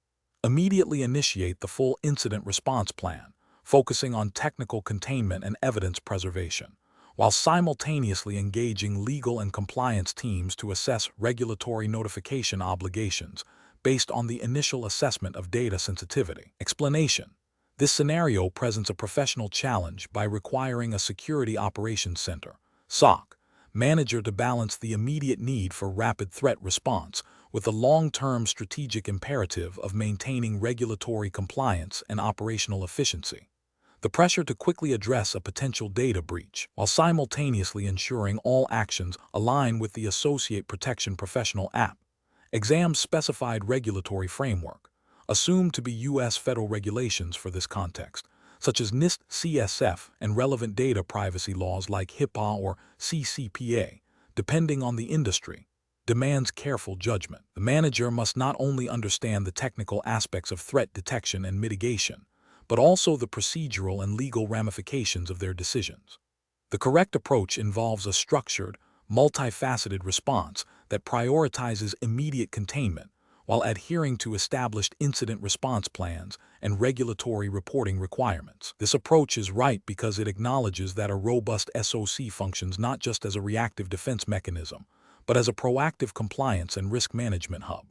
Immediately initiate the full incident response plan, focusing on technical containment and evidence preservation, while simultaneously engaging legal and compliance teams to assess regulatory notification obligations based on the initial assessment of data sensitivity. Explanation. This scenario presents a professional challenge by requiring a Security Operations Center, SOC, manager to balance the immediate need for rapid threat response with the long-term strategic imperative of maintaining regulatory compliance and operational efficiency. The pressure to quickly address a potential data breach, while simultaneously ensuring all actions align with the Associate Protection Professional Act, Exam's specified regulatory framework, assumed to be U.S. federal regulations for this context, such as NIST CSF and relevant data privacy laws like HIPAA or CCPA, depending on the industry, demands careful judgment. The manager must not only understand the technical aspects of threat detection and mitigation, but also the procedural and legal ramifications of their decisions. The correct approach involves a structured, multifaceted response that prioritizes immediate containment while adhering to established incident response plans and regulatory reporting requirements. This approach is right because it acknowledges that a robust SOC functions not just as a reactive defense mechanism, but as a proactive compliance and risk management hub.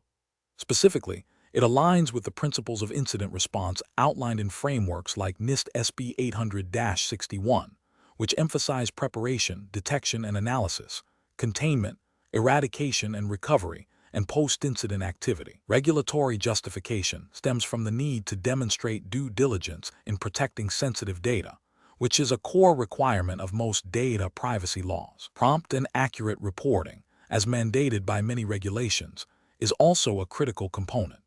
Specifically, it aligns with the principles of incident response outlined in frameworks like NIST SB 800-61, which emphasize preparation, detection and analysis, containment, eradication and recovery, and post-incident activity. Regulatory justification stems from the need to demonstrate due diligence in protecting sensitive data, which is a core requirement of most data privacy laws. Prompt and accurate reporting, as mandated by many regulations, is also a critical component.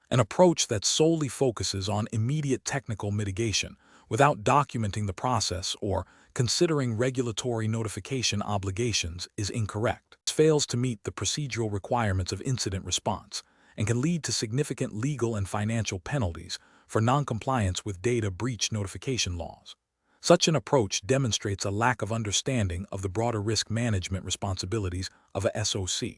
An approach that solely focuses on immediate technical mitigation without documenting the process or considering regulatory notification obligations is incorrect. It fails to meet the procedural requirements of incident response and can lead to significant legal and financial penalties for noncompliance with data breach notification laws. Such an approach demonstrates a lack of understanding of the broader risk management responsibilities of a SOC.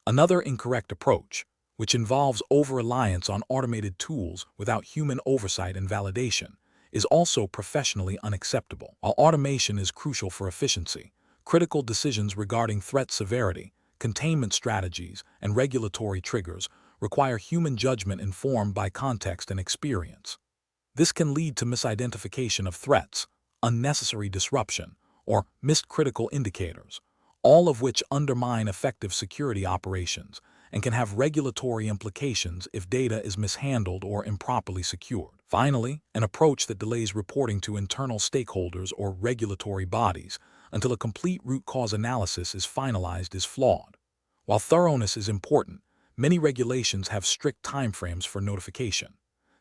Another incorrect approach, which involves over-reliance on automated tools without human oversight and validation, is also professionally unacceptable. While automation is crucial for efficiency, critical decisions regarding threat severity, containment strategies, and regulatory triggers require human judgment informed by context and experience. This can lead to misidentification of threats, unnecessary disruption, or missed critical indicators, all of which undermine effective security operations and can have regulatory implications if data is mishandled or improperly secured. Finally, an approach that delays reporting to internal stakeholders or regulatory bodies until a complete root cause analysis is finalized is flawed. While thoroughness is important, many regulations have strict timeframes for notification.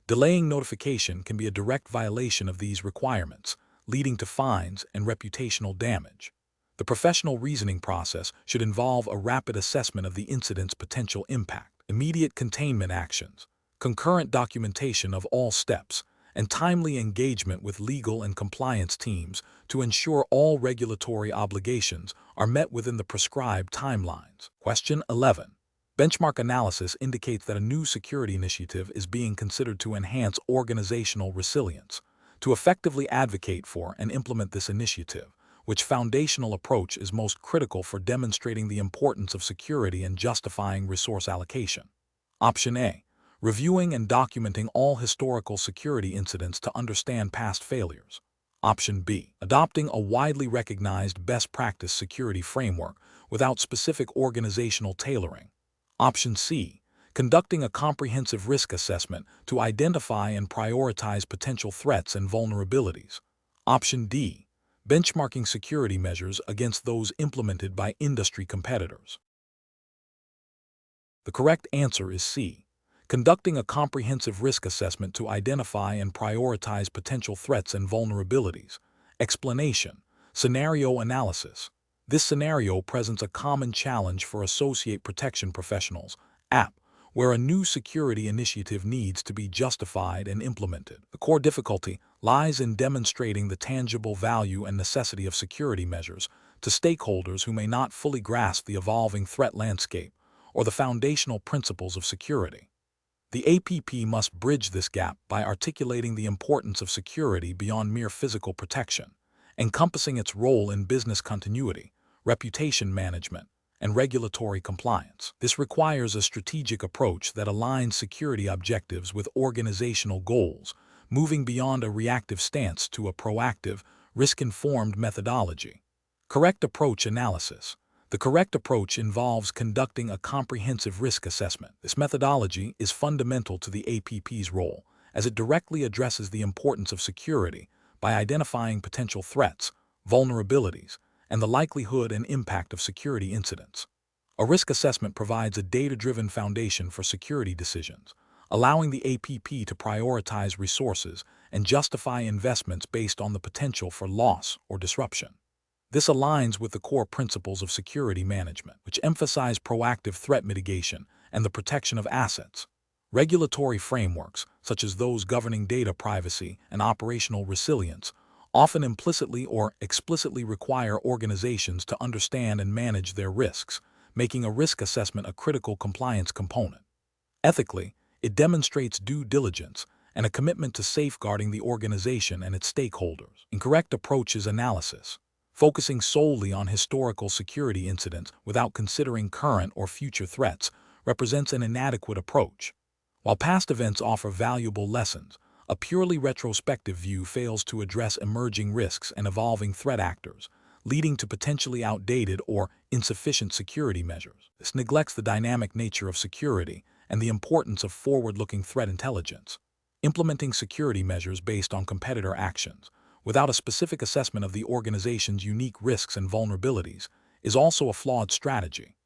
Delaying notification can be a direct violation of these requirements, leading to fines and reputational damage. The professional reasoning process should involve a rapid assessment of the incident's potential impact, immediate containment actions, concurrent documentation of all steps, and timely engagement with legal and compliance teams to ensure all regulatory obligations are met within the prescribed timelines. Question 11. Benchmark analysis indicates that a new security initiative is being considered to enhance organizational resilience. To effectively advocate for and implement this initiative, which foundational approach is most critical for demonstrating the importance of security and justifying resource allocation? Option A. Reviewing and documenting all historical security incidents to understand past failures. Option B. Adopting a widely recognized best practice security framework without specific organizational tailoring. Option C. Conducting a comprehensive risk assessment to identify and prioritize potential threats and vulnerabilities. Option D. Benchmarking security measures against those implemented by industry competitors. The correct answer is C. Conducting a comprehensive risk assessment to identify and prioritize potential threats and vulnerabilities. Explanation: scenario analysis. This scenario presents a common challenge for associate protection professionals, AP, where a new security initiative needs to be justified and implemented. The core difficulty lies in demonstrating the tangible value and necessity of security measures to stakeholders who may not fully grasp the evolving threat landscape or the foundational principles of security. The APP must bridge this gap by articulating the importance of security beyond mere physical protection, encompassing its role in business continuity, reputation management, and regulatory compliance. This requires a strategic approach that aligns security objectives with organizational goals, moving beyond a reactive stance to a proactive, risk-informed methodology. Correct approach analysis. The correct approach involves conducting a comprehensive risk assessment. This methodology is fundamental to the APP's role, as it directly addresses the importance of security by identifying potential threats, vulnerabilities, and the likelihood and impact of security incidents. A risk assessment provides a data-driven foundation for security decisions, allowing the APP to prioritize resources and justify investments based on the potential for loss or disruption. This aligns with the core principles of security management, which emphasize proactive threat mitigation and the protection of assets. Regulatory frameworks, such as those governing data privacy and operational resilience, often implicitly or explicitly require organizations to understand and manage their risks, making a risk assessment a critical compliance component. Ethically, it demonstrates due diligence and a commitment to safeguarding the organization and its stakeholders. Incorrect approach is analysis. Focusing solely on historical security incidents without considering current or future threats represents an inadequate approach. While past events offer valuable lessons, a purely retrospective view fails to address emerging risks and evolving threat actors, leading to potentially outdated or insufficient security measures. This neglects the dynamic nature of security and the importance of forward-looking threat intelligence. Implementing security measures based on competitor actions, without a specific assessment of the organization's unique risks and vulnerabilities, is also a flawed strategy.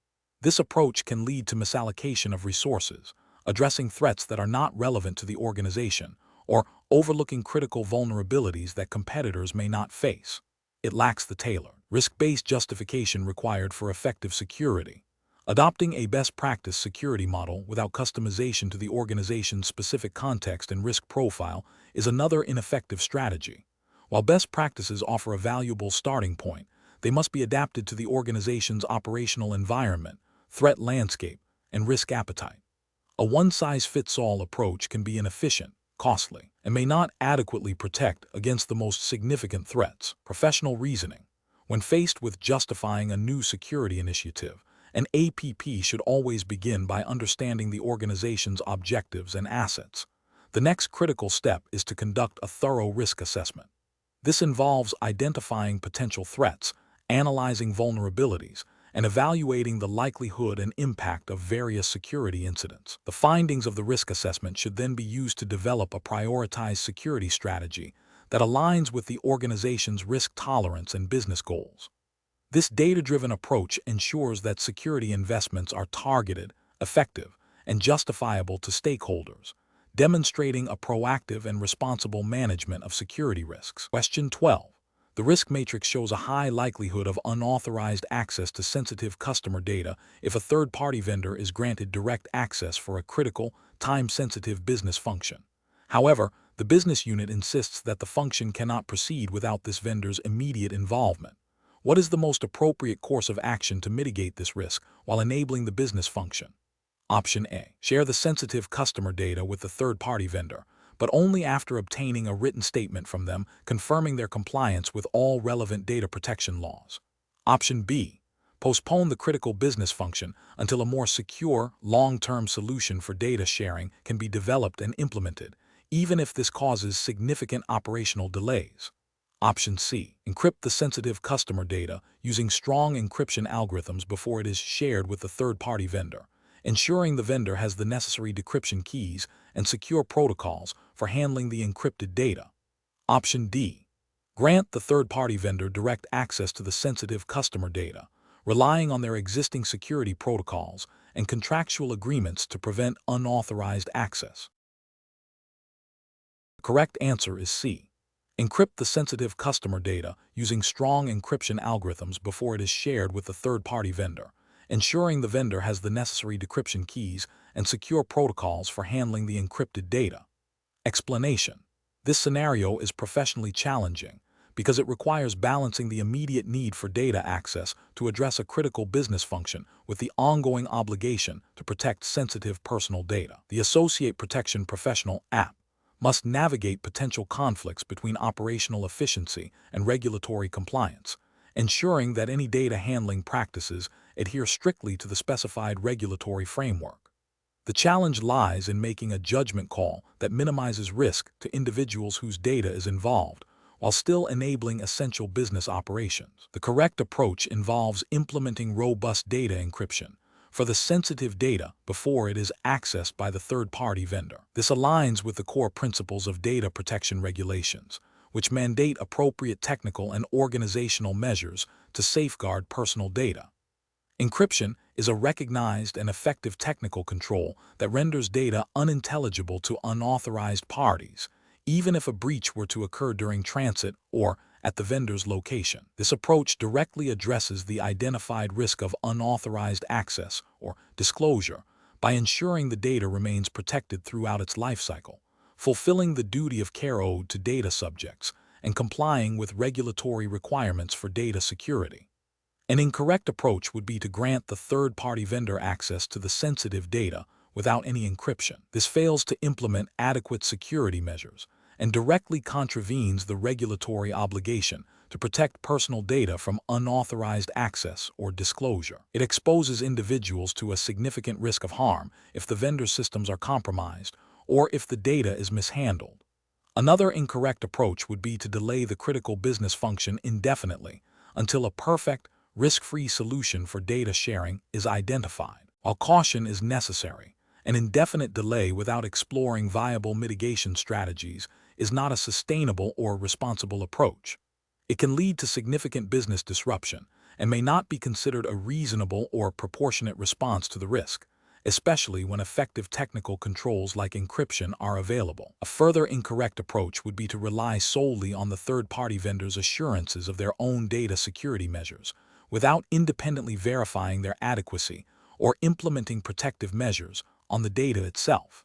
This approach can lead to misallocation of resources, addressing threats that are not relevant to the organization, or overlooking critical vulnerabilities that competitors may not face. It lacks the tailored, risk-based justification required for effective security. Adopting a best practice security model without customization to the organization's specific context and risk profile is another ineffective strategy. While best practices offer a valuable starting point, they must be adapted to the organization's operational environment, threat landscape, and risk appetite. A one-size-fits-all approach can be inefficient, costly, and may not adequately protect against the most significant threats. Professional reasoning. When faced with justifying a new security initiative, an APP should always begin by understanding the organization's objectives and assets. The next critical step is to conduct a thorough risk assessment. This involves identifying potential threats, analyzing vulnerabilities, and evaluating the likelihood and impact of various security incidents. The findings of the risk assessment should then be used to develop a prioritized security strategy that aligns with the organization's risk tolerance and business goals. This data-driven approach ensures that security investments are targeted, effective, and justifiable to stakeholders, demonstrating a proactive and responsible management of security risks. Question 12. The risk matrix shows a high likelihood of unauthorized access to sensitive customer data if a third-party vendor is granted direct access for a critical, time-sensitive business function. However, the business unit insists that the function cannot proceed without this vendor's immediate involvement. What is the most appropriate course of action to mitigate this risk while enabling the business function? Option A. Share the sensitive customer data with the third-party vendor, but only after obtaining a written statement from them confirming their compliance with all relevant data protection laws. Option B. Postpone the critical business function until a more secure, long-term solution for data sharing can be developed and implemented, even if this causes significant operational delays. Option C. Encrypt the sensitive customer data using strong encryption algorithms before it is shared with the third-party vendor, ensuring the vendor has the necessary decryption keys and secure protocols for handling the encrypted data. Option D. Grant the third-party vendor direct access to the sensitive customer data, relying on their existing security protocols and contractual agreements to prevent unauthorized access. The correct answer is C. Encrypt the sensitive customer data using strong encryption algorithms before it is shared with the third-party vendor, ensuring the vendor has the necessary decryption keys and secure protocols for handling the encrypted data. Explanation. This scenario is professionally challenging because it requires balancing the immediate need for data access to address a critical business function with the ongoing obligation to protect sensitive personal data. The Associate Protection Professional app must navigate potential conflicts between operational efficiency and regulatory compliance, ensuring that any data handling practices adhere strictly to the specified regulatory framework. The challenge lies in making a judgment call that minimizes risk to individuals whose data is involved, while still enabling essential business operations. The correct approach involves implementing robust data encryption for the sensitive data before it is accessed by the third-party vendor. This aligns with the core principles of data protection regulations, which mandate appropriate technical and organizational measures to safeguard personal data. Encryption is a recognized and effective technical control that renders data unintelligible to unauthorized parties, even if a breach were to occur during transit or at the vendor's location. This approach directly addresses the identified risk of unauthorized access or disclosure by ensuring the data remains protected throughout its lifecycle, fulfilling the duty of care owed to data subjects, and complying with regulatory requirements for data security. An incorrect approach would be to grant the third-party vendor access to the sensitive data without any encryption. This fails to implement adequate security measures and directly contravenes the regulatory obligation to protect personal data from unauthorized access or disclosure. It exposes individuals to a significant risk of harm if the vendor's systems are compromised or if the data is mishandled. Another incorrect approach would be to delay the critical business function indefinitely until a perfect, risk-free solution for data sharing is identified. While caution is necessary, an indefinite delay without exploring viable mitigation strategies is not a sustainable or responsible approach. It can lead to significant business disruption and may not be considered a reasonable or proportionate response to the risk, especially when effective technical controls like encryption are available. A further incorrect approach would be to rely solely on the third-party vendor's assurances of their own data security measures, without independently verifying their adequacy or implementing protective measures on the data itself.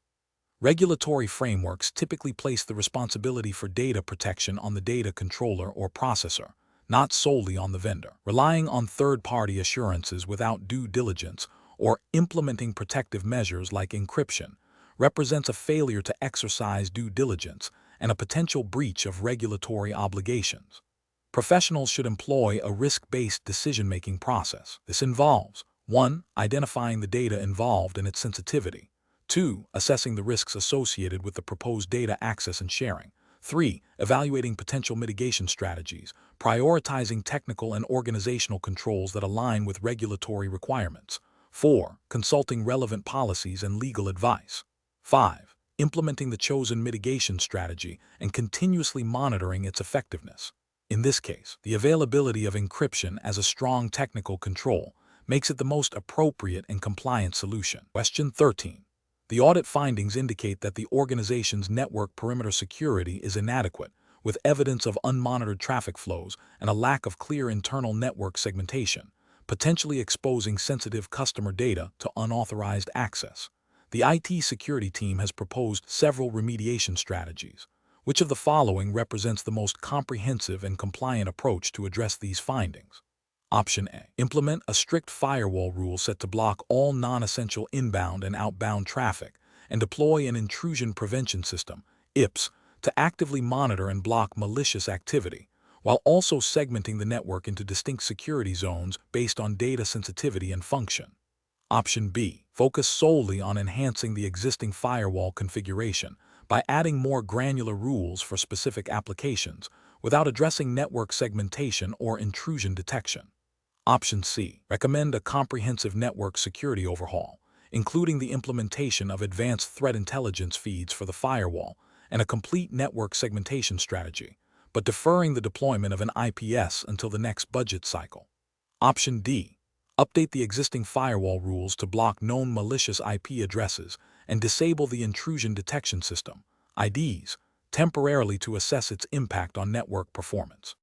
Regulatory frameworks typically place the responsibility for data protection on the data controller or processor, not solely on the vendor. Relying on third-party assurances without due diligence or implementing protective measures like encryption represents a failure to exercise due diligence and a potential breach of regulatory obligations. Professionals should employ a risk-based decision-making process. This involves 1. Identifying the data involved and its sensitivity. 2. Assessing the risks associated with the proposed data access and sharing. 3. Evaluating potential mitigation strategies, prioritizing technical and organizational controls that align with regulatory requirements. 4. Consulting relevant policies and legal advice. 5. Implementing the chosen mitigation strategy and continuously monitoring its effectiveness. In this case, the availability of encryption as a strong technical control makes it the most appropriate and compliant solution. Question 13. The audit findings indicate that the organization's network perimeter security is inadequate, with evidence of unmonitored traffic flows and a lack of clear internal network segmentation, potentially exposing sensitive customer data to unauthorized access. The IT security team has proposed several remediation strategies. Which of the following represents the most comprehensive and compliant approach to address these findings? Option A. Implement a strict firewall rule set to block all non-essential inbound and outbound traffic and deploy an intrusion prevention system, IPS, to actively monitor and block malicious activity, while also segmenting the network into distinct security zones based on data sensitivity and function. Option B. Focus solely on enhancing the existing firewall configuration by adding more granular rules for specific applications without addressing network segmentation or intrusion detection. Option C. Recommend a comprehensive network security overhaul, including the implementation of advanced threat intelligence feeds for the firewall and a complete network segmentation strategy, but deferring the deployment of an IPS until the next budget cycle. Option D. Update the existing firewall rules to block known malicious IP addresses and disable the intrusion detection system, IDs, temporarily to assess its impact on network performance.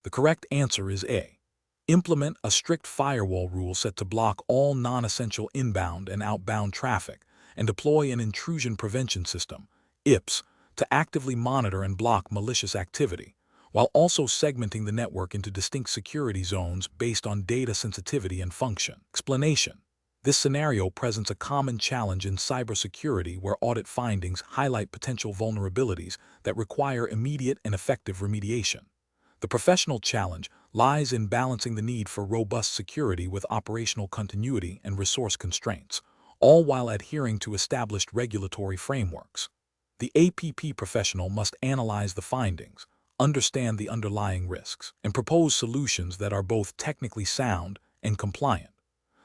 The correct answer is A. Implement a strict firewall rule set to block all non-essential inbound and outbound traffic and deploy an intrusion prevention system, IPS, to actively monitor and block malicious activity, while also segmenting the network into distinct security zones based on data sensitivity and function. Explanation. This scenario presents a common challenge in cybersecurity where audit findings highlight potential vulnerabilities that require immediate and effective remediation. The professional challenge lies in balancing the need for robust security with operational continuity and resource constraints, all while adhering to established regulatory frameworks. The APP professional must analyze the findings, understand the underlying risks, and propose solutions that are both technically sound and compliant.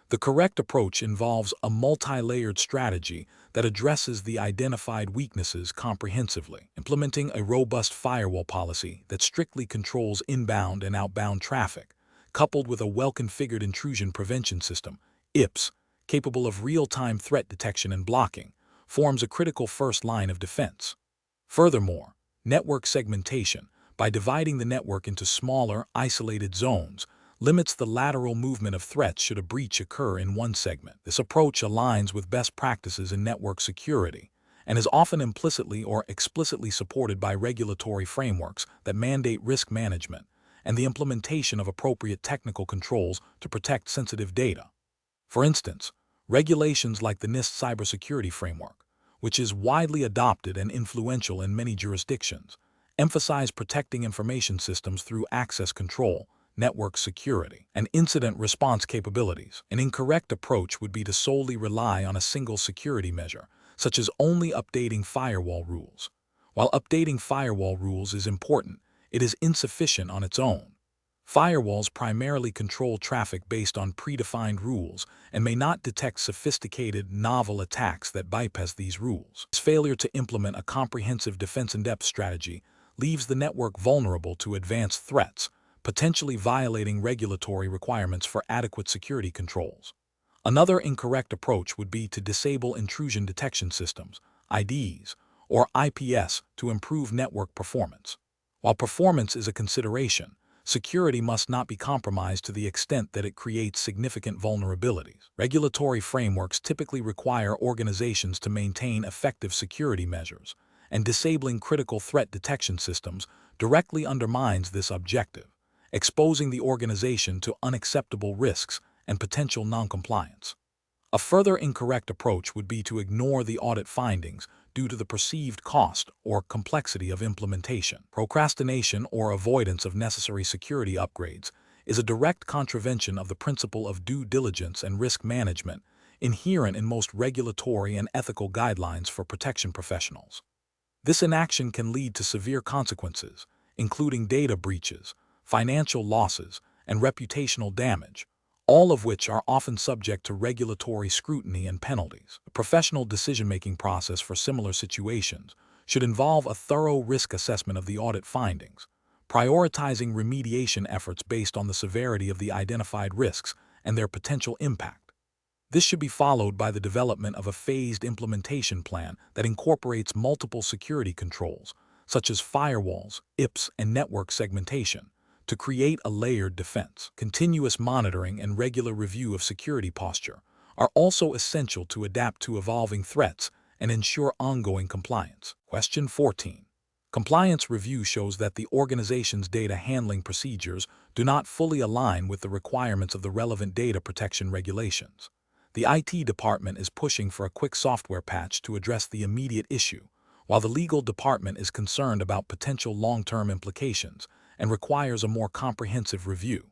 The correct approach involves a multi-layered strategy that addresses the identified weaknesses comprehensively, implementing a robust firewall policy that strictly controls inbound and outbound traffic, coupled with a well-configured intrusion prevention system, IPS, capable of real-time threat detection and blocking, forms a critical first line of defense. Furthermore, network segmentation, by dividing the network into smaller, isolated zones, limits the lateral movement of threats should a breach occur in one segment. This approach aligns with best practices in network security and is often implicitly or explicitly supported by regulatory frameworks that mandate risk management and the implementation of appropriate technical controls to protect sensitive data. For instance, regulations like the NIST Cybersecurity Framework, which is widely adopted and influential in many jurisdictions, emphasize protecting information systems through access control, network security, and incident response capabilities. An incorrect approach would be to solely rely on a single security measure, such as only updating firewall rules. While updating firewall rules is important, it is insufficient on its own. Firewalls primarily control traffic based on predefined rules and may not detect sophisticated, novel attacks that bypass these rules. This failure to implement a comprehensive defense-in-depth strategy leaves the network vulnerable to advanced threats, potentially violating regulatory requirements for adequate security controls. Another incorrect approach would be to disable intrusion detection systems, IDs, or IPS to improve network performance. While performance is a consideration, security must not be compromised to the extent that it creates significant vulnerabilities. Regulatory frameworks typically require organizations to maintain effective security measures, and disabling critical threat detection systems directly undermines this objective, exposing the organization to unacceptable risks and potential noncompliance. A further incorrect approach would be to ignore the audit findings due to the perceived cost or complexity of implementation. Procrastination or avoidance of necessary security upgrades is a direct contravention of the principle of due diligence and risk management inherent in most regulatory and ethical guidelines for protection professionals. This inaction can lead to severe consequences, including data breaches, financial losses, and reputational damage, all of which are often subject to regulatory scrutiny and penalties. The professional decision-making process for similar situations should involve a thorough risk assessment of the audit findings, prioritizing remediation efforts based on the severity of the identified risks and their potential impact. This should be followed by the development of a phased implementation plan that incorporates multiple security controls, such as firewalls, IPS, and network segmentation, to create a layered defense. Continuous monitoring and regular review of security posture are also essential to adapt to evolving threats and ensure ongoing compliance. Question 14. Compliance review shows that the organization's data handling procedures do not fully align with the requirements of the relevant data protection regulations. The IT department is pushing for a quick software patch to address the immediate issue, while the legal department is concerned about potential long-term implications and requires a more comprehensive review.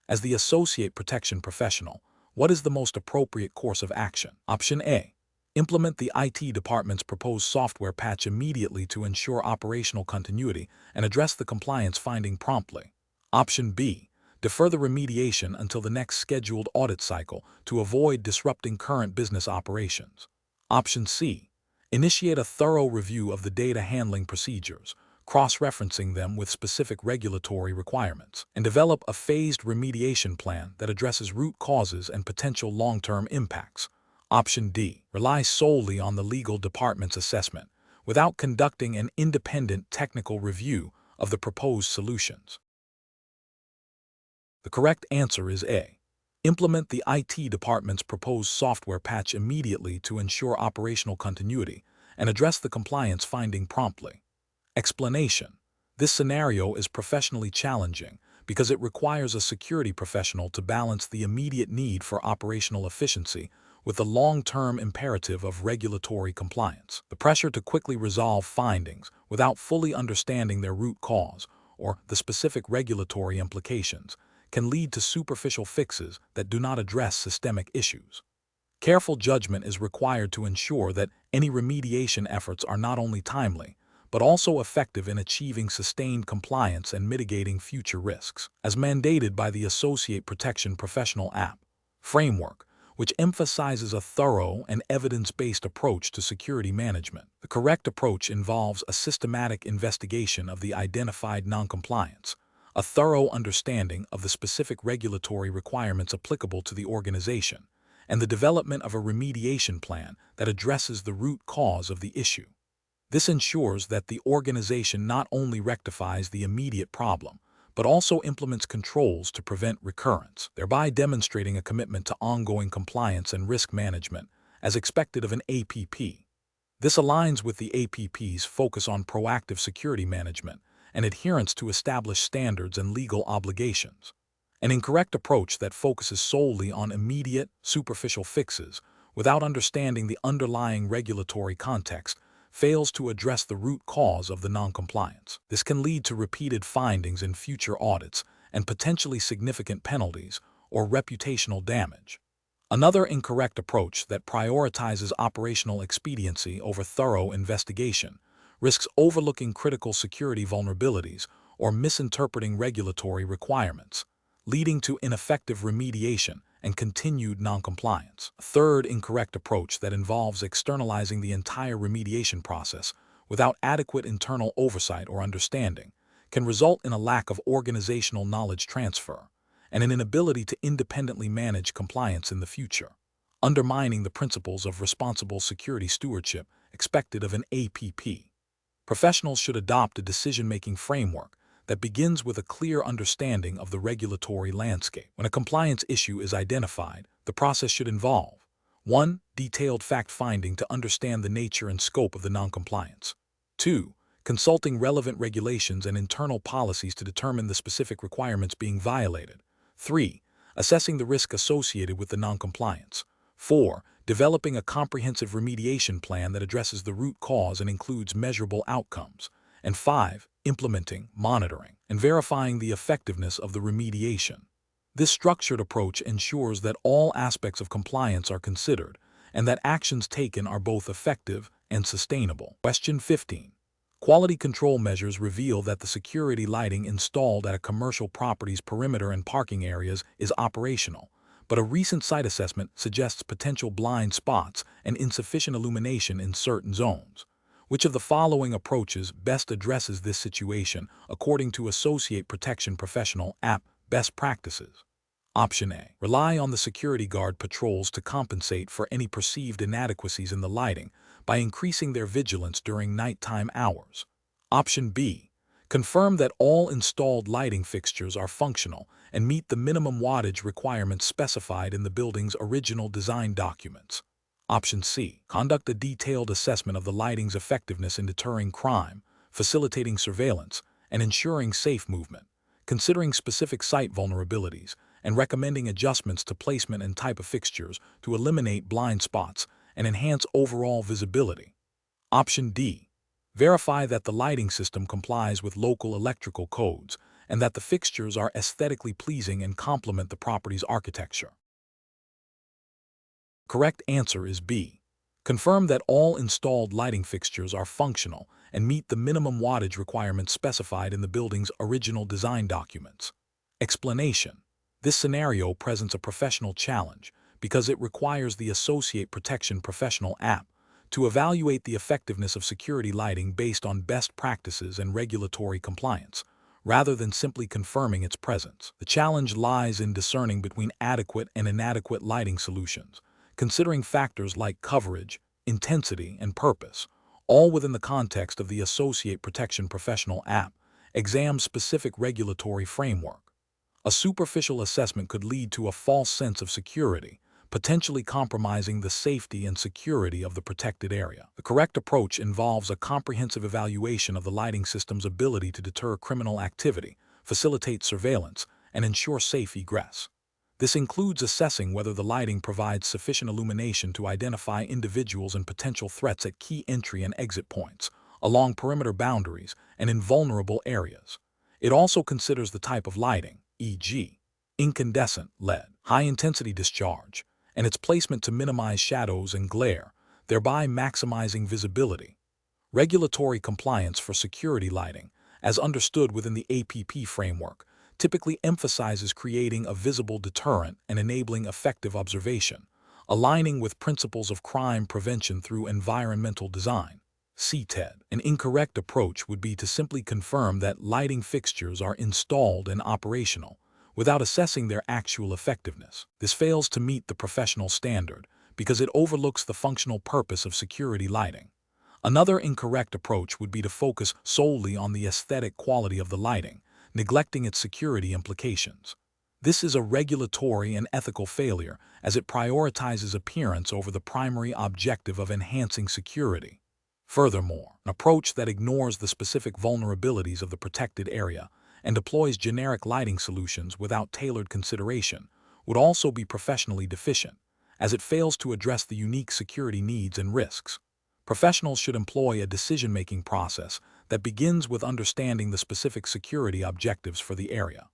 As the associate protection professional, what is the most appropriate course of action? Option A. Implement the IT department's proposed software patch immediately to ensure operational continuity and address the compliance finding promptly. Option B. Defer the remediation until the next scheduled audit cycle to avoid disrupting current business operations. Option C. Initiate a thorough review of the data handling procedures, cross-referencing them with specific regulatory requirements, and develop a phased remediation plan that addresses root causes and potential long-term impacts. Option D. Rely solely on the legal department's assessment without conducting an independent technical review of the proposed solutions. The correct answer is A. Implement the IT department's proposed software patch immediately to ensure operational continuity and address the compliance finding promptly. Explanation: this scenario is professionally challenging because it requires a security professional to balance the immediate need for operational efficiency with the long-term imperative of regulatory compliance. The pressure to quickly resolve findings without fully understanding their root cause or the specific regulatory implications can lead to superficial fixes that do not address systemic issues. Careful judgment is required to ensure that any remediation efforts are not only timely, but also effective in achieving sustained compliance and mitigating future risks. As mandated by the Associate Protection Professional App framework, which emphasizes a thorough and evidence-based approach to security management. The correct approach involves a systematic investigation of the identified noncompliance, a thorough understanding of the specific regulatory requirements applicable to the organization, and the development of a remediation plan that addresses the root cause of the issue. This ensures that the organization not only rectifies the immediate problem, but also implements controls to prevent recurrence, thereby demonstrating a commitment to ongoing compliance and risk management as expected of an APP. This aligns with the APP's focus on proactive security management and adherence to established standards and legal obligations. An incorrect approach that focuses solely on immediate, superficial fixes without understanding the underlying regulatory context fails to address the root cause of the noncompliance. This can lead to repeated findings in future audits and potentially significant penalties or reputational damage. Another incorrect approach that prioritizes operational expediency over thorough investigation risks overlooking critical security vulnerabilities or misinterpreting regulatory requirements, leading to ineffective remediation and continued noncompliance. A third incorrect approach that involves externalizing the entire remediation process without adequate internal oversight or understanding can result in a lack of organizational knowledge transfer and an inability to independently manage compliance in the future, undermining the principles of responsible security stewardship expected of an APP. Professionals should adopt a decision-making framework that begins with a clear understanding of the regulatory landscape. When a compliance issue is identified, the process should involve 1. Detailed fact-finding to understand the nature and scope of the noncompliance. 2. Consulting relevant regulations and internal policies to determine the specific requirements being violated. 3. Assessing the risk associated with the noncompliance. 4. Developing a comprehensive remediation plan that addresses the root cause and includes measurable outcomes. And 5. Implementing, monitoring, and verifying the effectiveness of the remediation. This structured approach ensures that all aspects of compliance are considered and that actions taken are both effective and sustainable. Question 15. Quality control measures reveal that the security lighting installed at a commercial property's perimeter and parking areas is operational, but a recent site assessment suggests potential blind spots and insufficient illumination in certain zones. Which of the following approaches best addresses this situation according to Associate Protection Professional App Best Practices? Option A. Rely on the security guard patrols to compensate for any perceived inadequacies in the lighting by increasing their vigilance during nighttime hours. Option B. Confirm that all installed lighting fixtures are functional and meet the minimum wattage requirements specified in the building's original design documents. Option C. Conduct a detailed assessment of the lighting's effectiveness in deterring crime, facilitating surveillance, and ensuring safe movement, considering specific site vulnerabilities, and recommending adjustments to placement and type of fixtures to eliminate blind spots and enhance overall visibility. Option D. Verify that the lighting system complies with local electrical codes and that the fixtures are aesthetically pleasing and complement the property's architecture. Correct answer is B. Confirm that all installed lighting fixtures are functional and meet the minimum wattage requirements specified in the building's original design documents. Explanation. This scenario presents a professional challenge because it requires the Associate Protection Professional App to evaluate the effectiveness of security lighting based on best practices and regulatory compliance, rather than simply confirming its presence. The challenge lies in discerning between adequate and inadequate lighting solutions, considering factors like coverage, intensity, and purpose, all within the context of the Associate Protection Professional App exam-specific regulatory framework. A superficial assessment could lead to a false sense of security, potentially compromising the safety and security of the protected area. The correct approach involves a comprehensive evaluation of the lighting system's ability to deter criminal activity, facilitate surveillance, and ensure safe egress. This includes assessing whether the lighting provides sufficient illumination to identify individuals and potential threats at key entry and exit points, along perimeter boundaries, and in vulnerable areas. It also considers the type of lighting, e.g., incandescent LED, high-intensity discharge, and its placement to minimize shadows and glare, thereby maximizing visibility. Regulatory compliance for security lighting, as understood within the APP framework, typically emphasizes creating a visible deterrent and enabling effective observation, aligning with principles of crime prevention through environmental design. CTED. An incorrect approach would be to simply confirm that lighting fixtures are installed and operational, without assessing their actual effectiveness. This fails to meet the professional standard because it overlooks the functional purpose of security lighting. Another incorrect approach would be to focus solely on the aesthetic quality of the lighting, neglecting its security implications. This is a regulatory and ethical failure as it prioritizes appearance over the primary objective of enhancing security. Furthermore, an approach that ignores the specific vulnerabilities of the protected area and deploys generic lighting solutions without tailored consideration would also be professionally deficient, as it fails to address the unique security needs and risks. Professionals should employ a decision-making process that begins with understanding the specific security objectives for the area.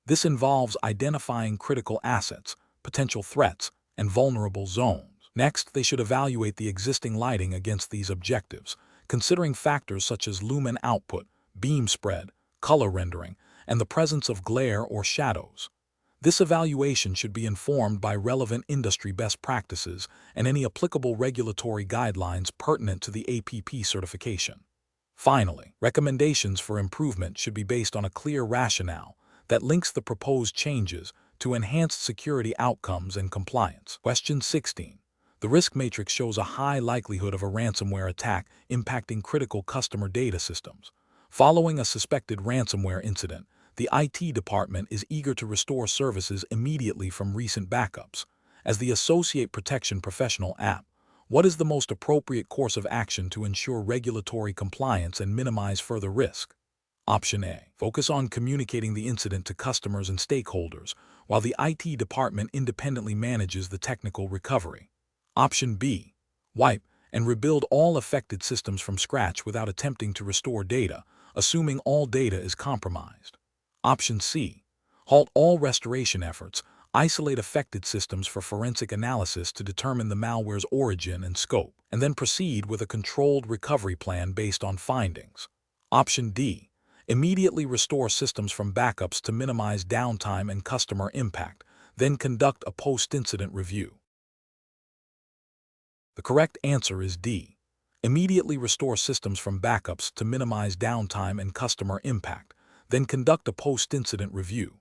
This involves identifying critical assets, potential threats, and vulnerable zones. Next, they should evaluate the existing lighting against these objectives, considering factors such as lumen output, beam spread, color rendering, and the presence of glare or shadows. This evaluation should be informed by relevant industry best practices and any applicable regulatory guidelines pertinent to the APP certification. Finally, recommendations for improvement should be based on a clear rationale that links the proposed changes to enhanced security outcomes and compliance. Question 16. The risk matrix shows a high likelihood of a ransomware attack impacting critical customer data systems. Following a suspected ransomware incident, the IT department is eager to restore services immediately from recent backups. As the Associate Protection Professional app, what is the most appropriate course of action to ensure regulatory compliance and minimize further risk? Option A. Focus on communicating the incident to customers and stakeholders, while the IT department independently manages the technical recovery. Option B. Wipe and rebuild all affected systems from scratch without attempting to restore data, assuming all data is compromised. Option C. Halt all restoration efforts, isolate affected systems for forensic analysis to determine the malware's origin and scope, and then proceed with a controlled recovery plan based on findings. Option D. Immediately restore systems from backups to minimize downtime and customer impact, then conduct a post-incident review. The correct answer is D. Immediately restore systems from backups to minimize downtime and customer impact, then conduct a post-incident review.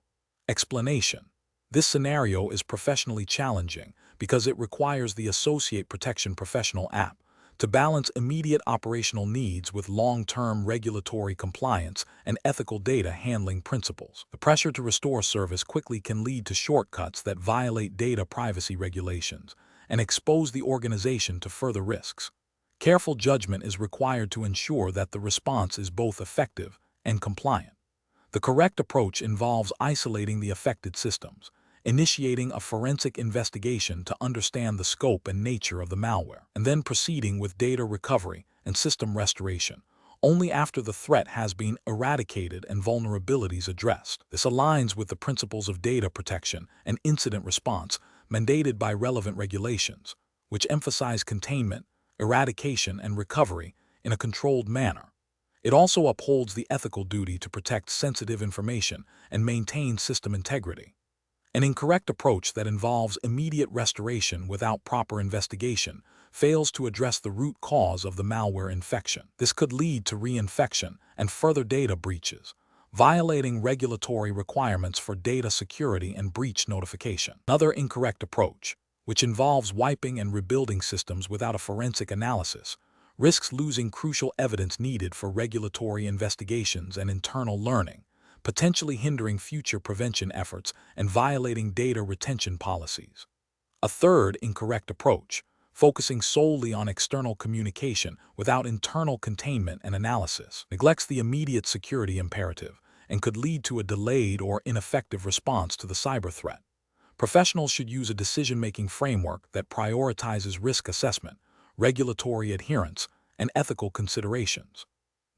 Explanation: this scenario is professionally challenging because it requires the Associate Protection Professional app to balance immediate operational needs with long-term regulatory compliance and ethical data handling principles. The pressure to restore service quickly can lead to shortcuts that violate data privacy regulations and expose the organization to further risks. Careful judgment is required to ensure that the response is both effective and compliant. The correct approach involves isolating the affected systems, initiating a forensic investigation to understand the scope and nature of the malware, and then proceeding with data recovery and system restoration only after the threat has been eradicated and vulnerabilities addressed. This aligns with the principles of data protection and incident response mandated by relevant regulations, which emphasize containment, eradication, and recovery in a controlled manner. It also upholds the ethical duty to protect sensitive information and maintain system integrity. An incorrect approach that involves immediate restoration without proper investigation fails to address the root cause of the malware infection. This could lead to reinfection and further data breaches, violating regulatory requirements for data security and breach notification. Another incorrect approach, which involves wiping and rebuilding systems without a forensic analysis, risks losing crucial evidence needed for regulatory investigations and internal learning, potentially hindering future prevention efforts and violating data retention policies. A third incorrect approach, focusing solely on external communication without internal containment and analysis, neglects the immediate security imperative and could lead to a delayed or ineffective response to the cyber threat. Professionals should use a decision-making framework that prioritizes risk assessment, regulatory adherence, and ethical considerations.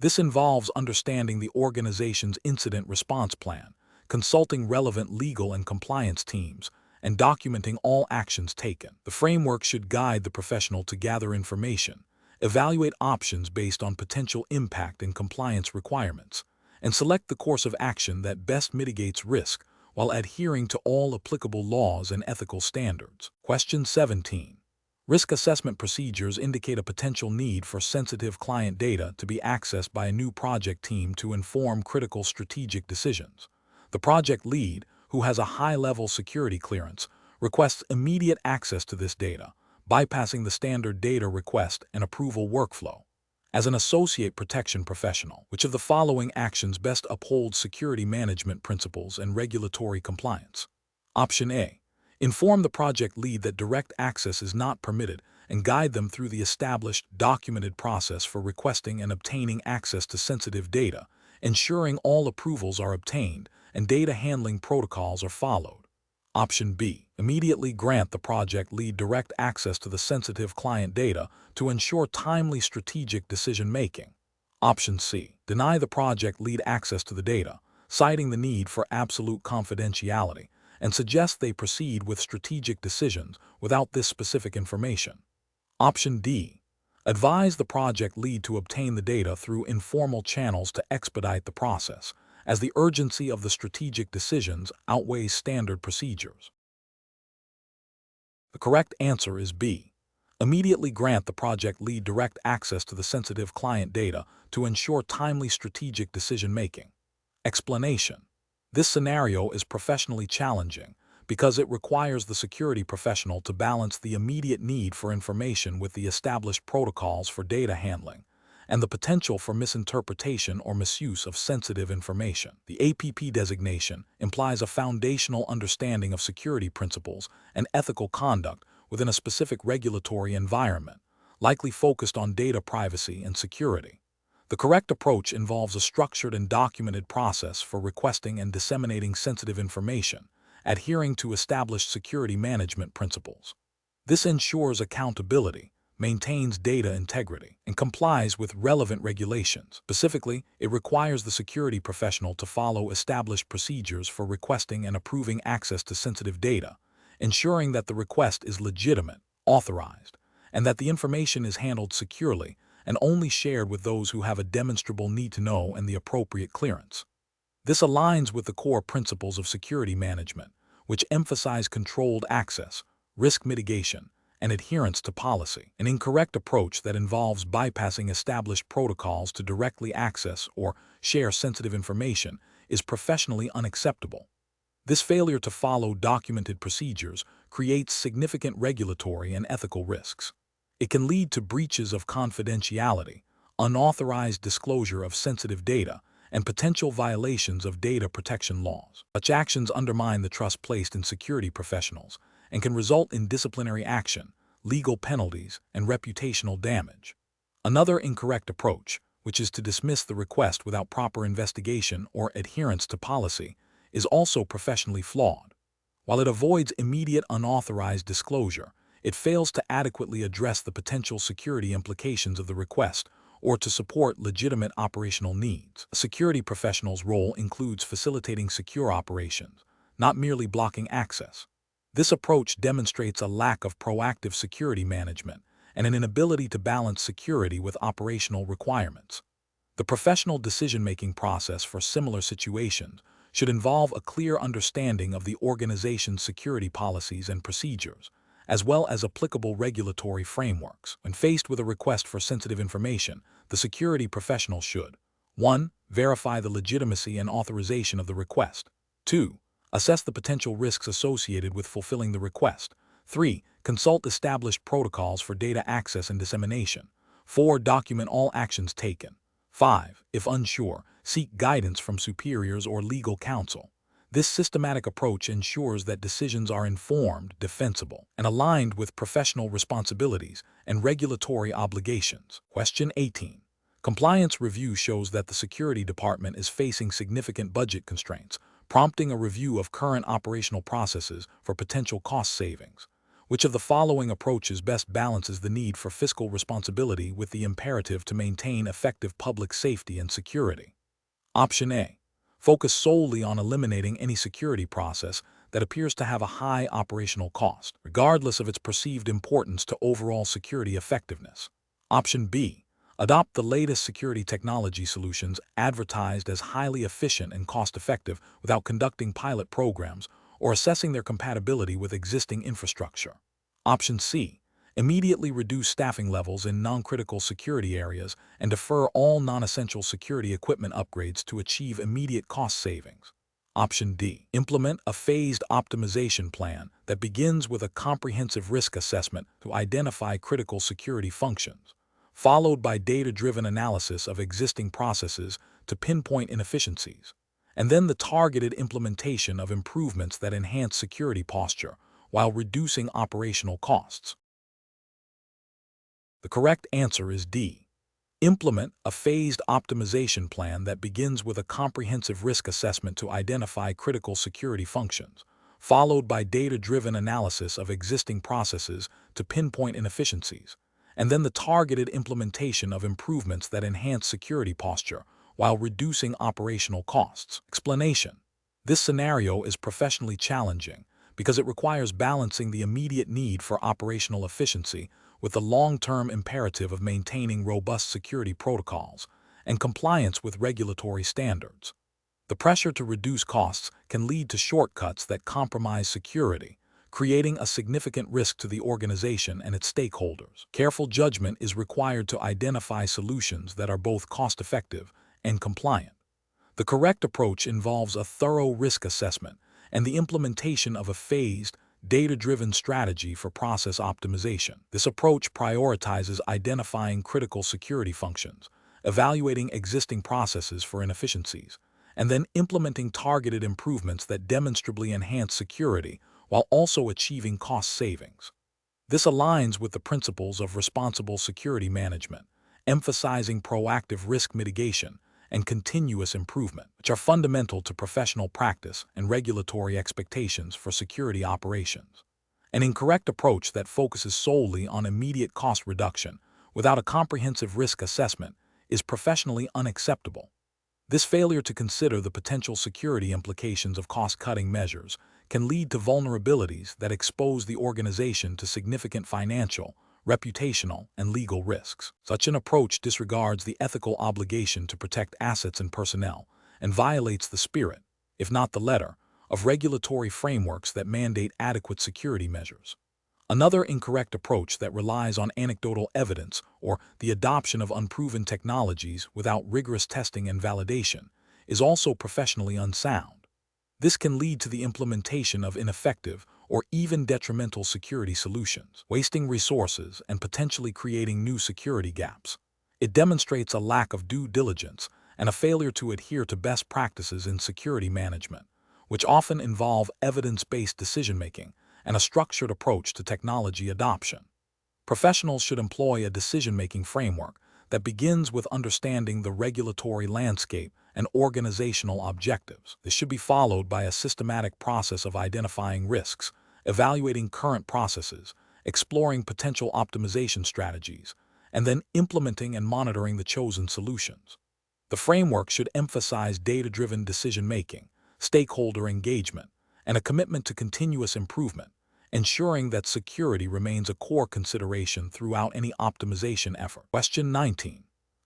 This involves understanding the organization's incident response plan, consulting relevant legal and compliance teams, and documenting all actions taken. The framework should guide the professional to gather information, evaluate options based on potential impact and compliance requirements, and select the course of action that best mitigates risk while adhering to all applicable laws and ethical standards. Question 17. Risk assessment procedures indicate a potential need for sensitive client data to be accessed by a new project team to inform critical strategic decisions. The project lead, who has a high-level security clearance, requests immediate access to this data, bypassing the standard data request and approval workflow. As an associate protection professional, which of the following actions best upholds security management principles and regulatory compliance? Option A. Inform the project lead that direct access is not permitted and guide them through the established, documented process for requesting and obtaining access to sensitive data, ensuring all approvals are obtained and data handling protocols are followed. Option B. Immediately grant the project lead direct access to the sensitive client data to ensure timely strategic decision-making. Option C. Deny the project lead access to the data, citing the need for absolute confidentiality, and suggest they proceed with strategic decisions without this specific information. Option D. Advise the project lead to obtain the data through informal channels to expedite the process, as the urgency of the strategic decisions outweighs standard procedures. The correct answer is B. Immediately grant the project lead direct access to the sensitive client data to ensure timely strategic decision-making. Explanation: this scenario is professionally challenging because it requires the security professional to balance the immediate need for information with the established protocols for data handling and the potential for misinterpretation or misuse of sensitive information. The APP designation implies a foundational understanding of security principles and ethical conduct within a specific regulatory environment, likely focused on data privacy and security. The correct approach involves a structured and documented process for requesting and disseminating sensitive information, adhering to established security management principles. This ensures accountability, maintains data integrity, and complies with relevant regulations. Specifically, it requires the security professional to follow established procedures for requesting and approving access to sensitive data, ensuring that the request is legitimate, authorized, and that the information is handled securely and only shared with those who have a demonstrable need to know and the appropriate clearance. This aligns with the core principles of security management, which emphasize controlled access, risk mitigation, and adherence to policy. An incorrect approach that involves bypassing established protocols to directly access or share sensitive information is professionally unacceptable. This failure to follow documented procedures creates significant regulatory and ethical risks. It can lead to breaches of confidentiality, unauthorized disclosure of sensitive data, and potential violations of data protection laws. Such actions undermine the trust placed in security professionals and can result in disciplinary action, legal penalties, and reputational damage. Another incorrect approach, which is to dismiss the request without proper investigation or adherence to policy, is also professionally flawed. While it avoids immediate unauthorized disclosure, it fails to adequately address the potential security implications of the request or to support legitimate operational needs. A security professional's role includes facilitating secure operations, not merely blocking access. This approach demonstrates a lack of proactive security management and an inability to balance security with operational requirements. The professional decision-making process for similar situations should involve a clear understanding of the organization's security policies and procedures, as well as applicable regulatory frameworks. When faced with a request for sensitive information, the security professional should 1. Verify the legitimacy and authorization of the request. 2. Assess the potential risks associated with fulfilling the request. 3. Consult established protocols for data access and dissemination. 4. Document all actions taken. 5. If unsure, seek guidance from superiors or legal counsel. This systematic approach ensures that decisions are informed, defensible, and aligned with professional responsibilities and regulatory obligations. Question 18. Compliance review shows that the security department is facing significant budget constraints, prompting a review of current operational processes for potential cost savings. Which of the following approaches best balances the need for fiscal responsibility with the imperative to maintain effective public safety and security? Option A. Focus solely on eliminating any security process that appears to have a high operational cost, regardless of its perceived importance to overall security effectiveness. Option B. Adopt the latest security technology solutions advertised as highly efficient and cost-effective without conducting pilot programs or assessing their compatibility with existing infrastructure. Option C. Immediately reduce staffing levels in non-critical security areas and defer all non-essential security equipment upgrades to achieve immediate cost savings. Option D. Implement a phased optimization plan that begins with a comprehensive risk assessment to identify critical security functions, followed by data-driven analysis of existing processes to pinpoint inefficiencies, and then the targeted implementation of improvements that enhance security posture while reducing operational costs. The correct answer is D. Implement a phased optimization plan that begins with a comprehensive risk assessment to identify critical security functions, followed by data-driven analysis of existing processes to pinpoint inefficiencies, and then the targeted implementation of improvements that enhance security posture while reducing operational costs. Explanation. This scenario is professionally challenging because it requires balancing the immediate need for operational efficiency with the long-term imperative of maintaining robust security protocols and compliance with regulatory standards. The pressure to reduce costs can lead to shortcuts that compromise security, creating a significant risk to the organization and its stakeholders. Careful judgment is required to identify solutions that are both cost-effective and compliant. The correct approach involves a thorough risk assessment and the implementation of a phased, data-driven strategy for process optimization. This approach prioritizes identifying critical security functions, evaluating existing processes for inefficiencies, and then implementing targeted improvements that demonstrably enhance security while also achieving cost savings. This aligns with the principles of responsible security management, emphasizing proactive risk mitigation and continuous improvement, which are fundamental to professional practice and regulatory expectations for security operations. An incorrect approach that focuses solely on immediate cost reduction without a comprehensive risk assessment is professionally unacceptable. This failure to consider the potential security implications of cost-cutting measures can lead to vulnerabilities that expose the organization to significant financial, reputational, and legal risks. Such an approach disregards the ethical obligation to protect assets and personnel and violates the spirit, if not the letter, of regulatory frameworks that mandate adequate security measures. Another incorrect approach that relies on anecdotal evidence or the adoption of unproven technologies without rigorous testing and validation is also professionally unsound. This can lead to the implementation of ineffective or even detrimental security solutions, wasting resources and potentially creating new security gaps. It demonstrates a lack of due diligence and a failure to adhere to best practices in security management, which often involve evidence-based decision-making and a structured approach to technology adoption. Professionals should employ a decision-making framework that begins with understanding the regulatory landscape and organizational objectives. This should be followed by a systematic process of identifying risks, evaluating current processes, exploring potential optimization strategies, and then implementing and monitoring the chosen solutions. The framework should emphasize data-driven decision-making, stakeholder engagement, and a commitment to continuous improvement, ensuring that security remains a core consideration throughout any optimization effort. Question 19.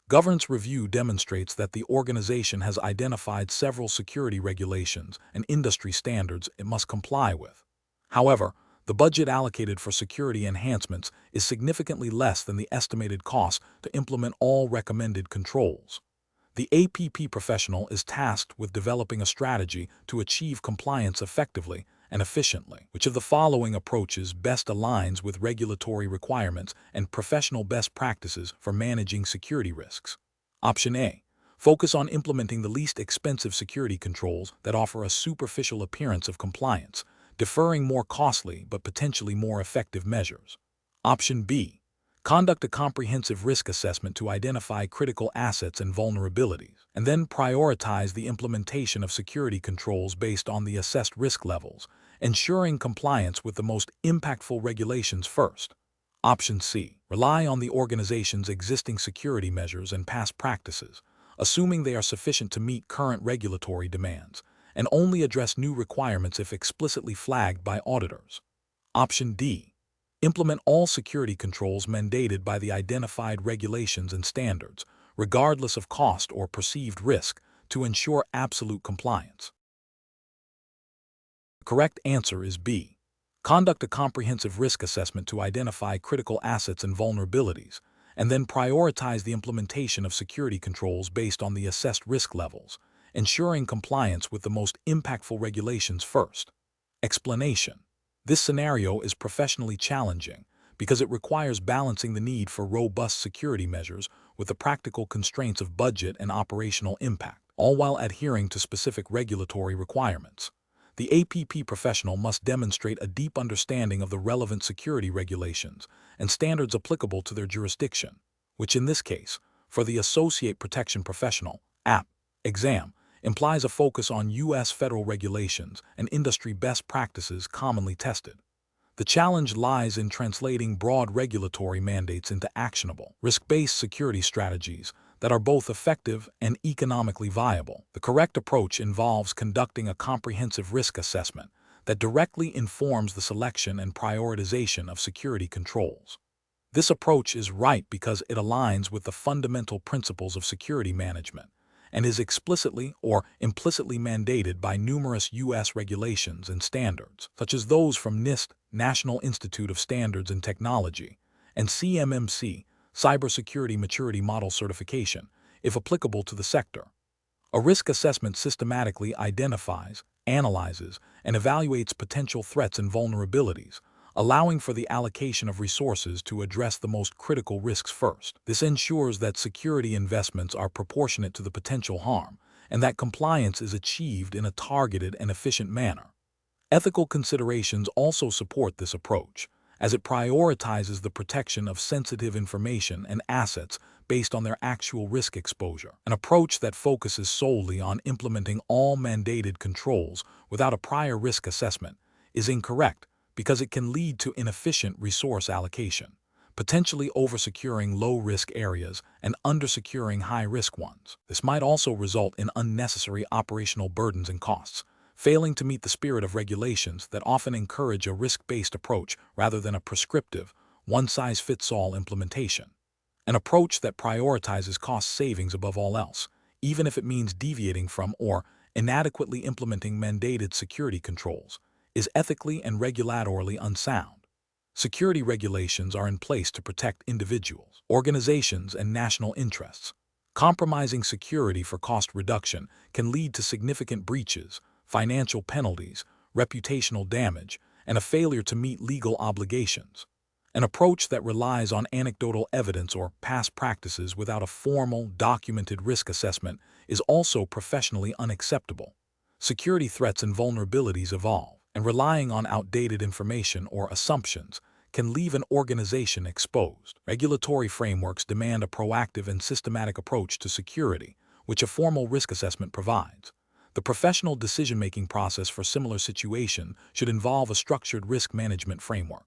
Governance review demonstrates that the organization has identified several security regulations and industry standards it must comply with. However, the budget allocated for security enhancements is significantly less than the estimated cost to implement all recommended controls. The APP professional is tasked with developing a strategy to achieve compliance effectively and efficiently. Which of the following approaches best aligns with regulatory requirements and professional best practices for managing security risks? Option A. Focus on implementing the least expensive security controls that offer a superficial appearance of compliance, deferring more costly but potentially more effective measures. Option B. Conduct a comprehensive risk assessment to identify critical assets and vulnerabilities, and then prioritize the implementation of security controls based on the assessed risk levels, ensuring compliance with the most impactful regulations first. Option C. Rely on the organization's existing security measures and past practices, assuming they are sufficient to meet current regulatory demands, and only address new requirements if explicitly flagged by auditors. Option D. Implement all security controls mandated by the identified regulations and standards, regardless of cost or perceived risk, to ensure absolute compliance. The correct answer is B. Conduct a comprehensive risk assessment to identify critical assets and vulnerabilities, and then prioritize the implementation of security controls based on the assessed risk levels, ensuring compliance with the most impactful regulations first. Explanation. This scenario is professionally challenging because it requires balancing the need for robust security measures with the practical constraints of budget and operational impact, all while adhering to specific regulatory requirements. The APP professional must demonstrate a deep understanding of the relevant security regulations and standards applicable to their jurisdiction, which in this case, for the Associate Protection Professional (AP) exam, implies a focus on U.S. federal regulations and industry best practices commonly tested. The challenge lies in translating broad regulatory mandates into actionable, risk-based security strategies that are both effective and economically viable. The correct approach involves conducting a comprehensive risk assessment that directly informs the selection and prioritization of security controls. This approach is right because it aligns with the fundamental principles of security management and is explicitly or implicitly mandated by numerous U.S. regulations and standards, such as those from NIST, National Institute of Standards and Technology, and CMMC, Cybersecurity Maturity Model Certification, if applicable to the sector. A risk assessment systematically identifies, analyzes, and evaluates potential threats and vulnerabilities, allowing for the allocation of resources to address the most critical risks first. This ensures that security investments are proportionate to the potential harm, and that compliance is achieved in a targeted and efficient manner. Ethical considerations also support this approach, as it prioritizes the protection of sensitive information and assets based on their actual risk exposure. An approach that focuses solely on implementing all mandated controls without a prior risk assessment is incorrect because it can lead to inefficient resource allocation, potentially oversecuring low-risk areas and undersecuring high-risk ones. This might also result in unnecessary operational burdens and costs, failing to meet the spirit of regulations that often encourage a risk-based approach rather than a prescriptive, one-size-fits-all implementation. An approach that prioritizes cost savings above all else, even if it means deviating from or inadequately implementing mandated security controls, is ethically and regulatorily unsound. Security regulations are in place to protect individuals, organizations, and national interests. Compromising security for cost reduction can lead to significant breaches, financial penalties, reputational damage, and a failure to meet legal obligations. An approach that relies on anecdotal evidence or past practices without a formal, documented risk assessment is also professionally unacceptable. Security threats and vulnerabilities evolve, and relying on outdated information or assumptions can leave an organization exposed. Regulatory frameworks demand a proactive and systematic approach to security, which a formal risk assessment provides. The professional decision-making process for similar situations should involve a structured risk management framework.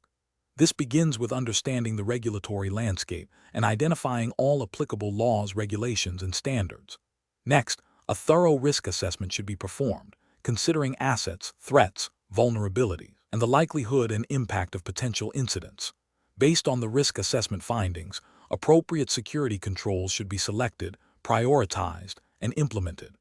This begins with understanding the regulatory landscape and identifying all applicable laws, regulations, and standards. Next, a thorough risk assessment should be performed, considering assets, threats, vulnerabilities, and the likelihood and impact of potential incidents. Based on the risk assessment findings, appropriate security controls should be selected, prioritized, and implemented.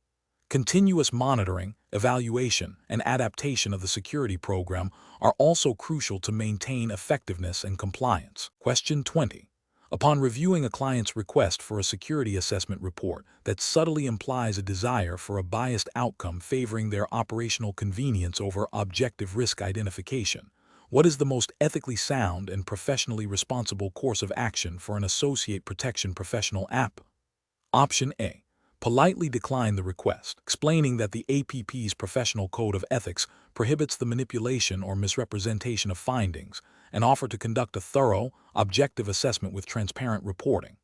Continuous monitoring, evaluation, and adaptation of the security program are also crucial to maintain effectiveness and compliance. Question 20. Upon reviewing a client's request for a security assessment report that subtly implies a desire for a biased outcome favoring their operational convenience over objective risk identification, what is the most ethically sound and professionally responsible course of action for an associate protection professional app? Option A. Politely decline the request, explaining that the APP's professional code of ethics prohibits the manipulation or misrepresentation of findings, and offer to conduct a thorough, objective assessment with transparent reporting.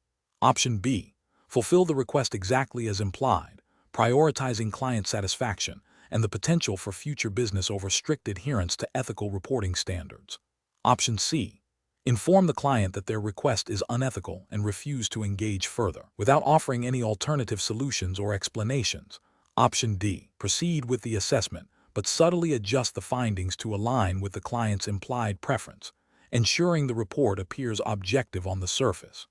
Option B. Fulfill the request exactly as implied, prioritizing client satisfaction and the potential for future business over strict adherence to ethical reporting standards. Option C. Inform the client that their request is unethical and refuse to engage further, without offering any alternative solutions or explanations. Option D. Proceed with the assessment, but subtly adjust the findings to align with the client's implied preference, ensuring the report appears objective on the surface.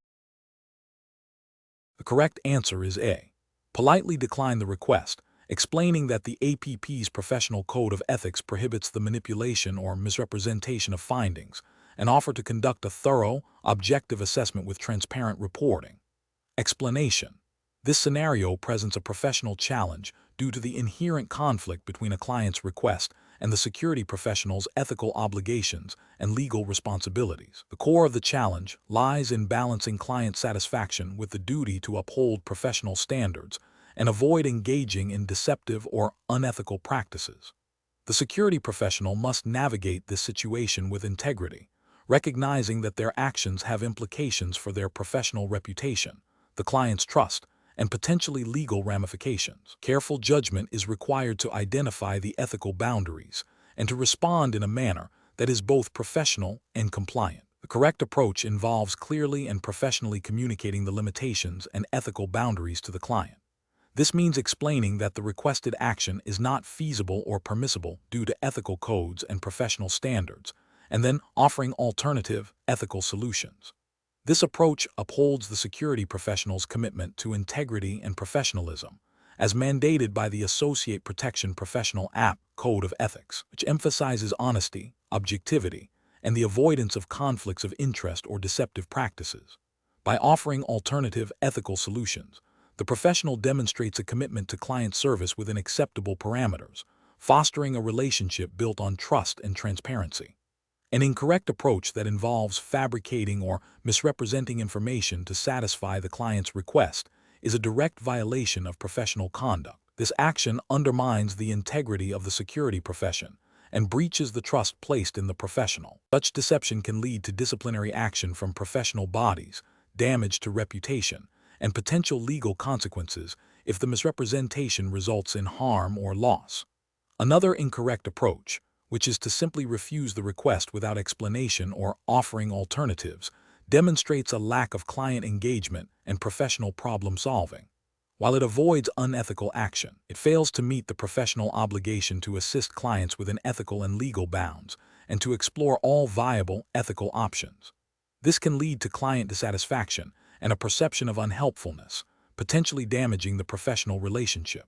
The correct answer is A. Politely decline the request, explaining that the APP's professional code of ethics prohibits the manipulation or misrepresentation of findings, and offer to conduct a thorough, objective assessment with transparent reporting. Explanation. This scenario presents a professional challenge due to the inherent conflict between a client's request and the security professional's ethical obligations and legal responsibilities. The core of the challenge lies in balancing client satisfaction with the duty to uphold professional standards and avoid engaging in deceptive or unethical practices. The security professional must navigate this situation with integrity, recognizing that their actions have implications for their professional reputation, the client's trust, and potentially legal ramifications. Careful judgment is required to identify the ethical boundaries and to respond in a manner that is both professional and compliant. The correct approach involves clearly and professionally communicating the limitations and ethical boundaries to the client. This means explaining that the requested action is not feasible or permissible due to ethical codes and professional standards, and then offering alternative, ethical solutions. This approach upholds the security professional's commitment to integrity and professionalism, as mandated by the Associate Protection Professional App Code of Ethics, which emphasizes honesty, objectivity, and the avoidance of conflicts of interest or deceptive practices. By offering alternative, ethical solutions, the professional demonstrates a commitment to client service within acceptable parameters, fostering a relationship built on trust and transparency. An incorrect approach that involves fabricating or misrepresenting information to satisfy the client's request is a direct violation of professional conduct. This action undermines the integrity of the security profession and breaches the trust placed in the professional. Such deception can lead to disciplinary action from professional bodies, damage to reputation, and potential legal consequences if the misrepresentation results in harm or loss. Another incorrect approach, which is to simply refuse the request without explanation or offering alternatives, demonstrates a lack of client engagement and professional problem-solving. While it avoids unethical action, it fails to meet the professional obligation to assist clients within ethical and legal bounds and to explore all viable ethical options. This can lead to client dissatisfaction and a perception of unhelpfulness, potentially damaging the professional relationship.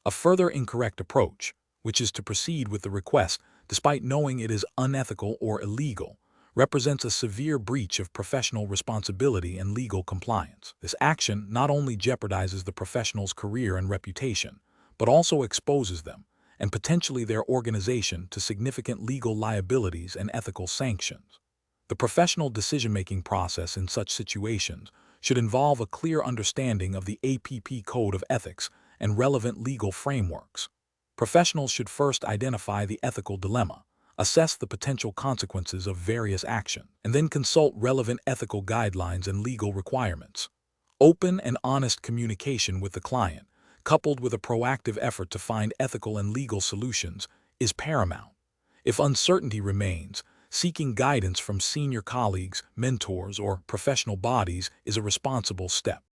A further incorrect approach, which is to proceed with the request despite knowing it is unethical or illegal, represents a severe breach of professional responsibility and legal compliance. This action not only jeopardizes the professional's career and reputation, but also exposes them, and potentially their organization, to significant legal liabilities and ethical sanctions. The professional decision-making process in such situations should involve a clear understanding of the APP Code of Ethics and relevant legal frameworks. Professionals should first identify the ethical dilemma, assess the potential consequences of various actions, and then consult relevant ethical guidelines and legal requirements. Open and honest communication with the client, coupled with a proactive effort to find ethical and legal solutions, is paramount. If uncertainty remains, seeking guidance from senior colleagues, mentors, or professional bodies is a responsible step.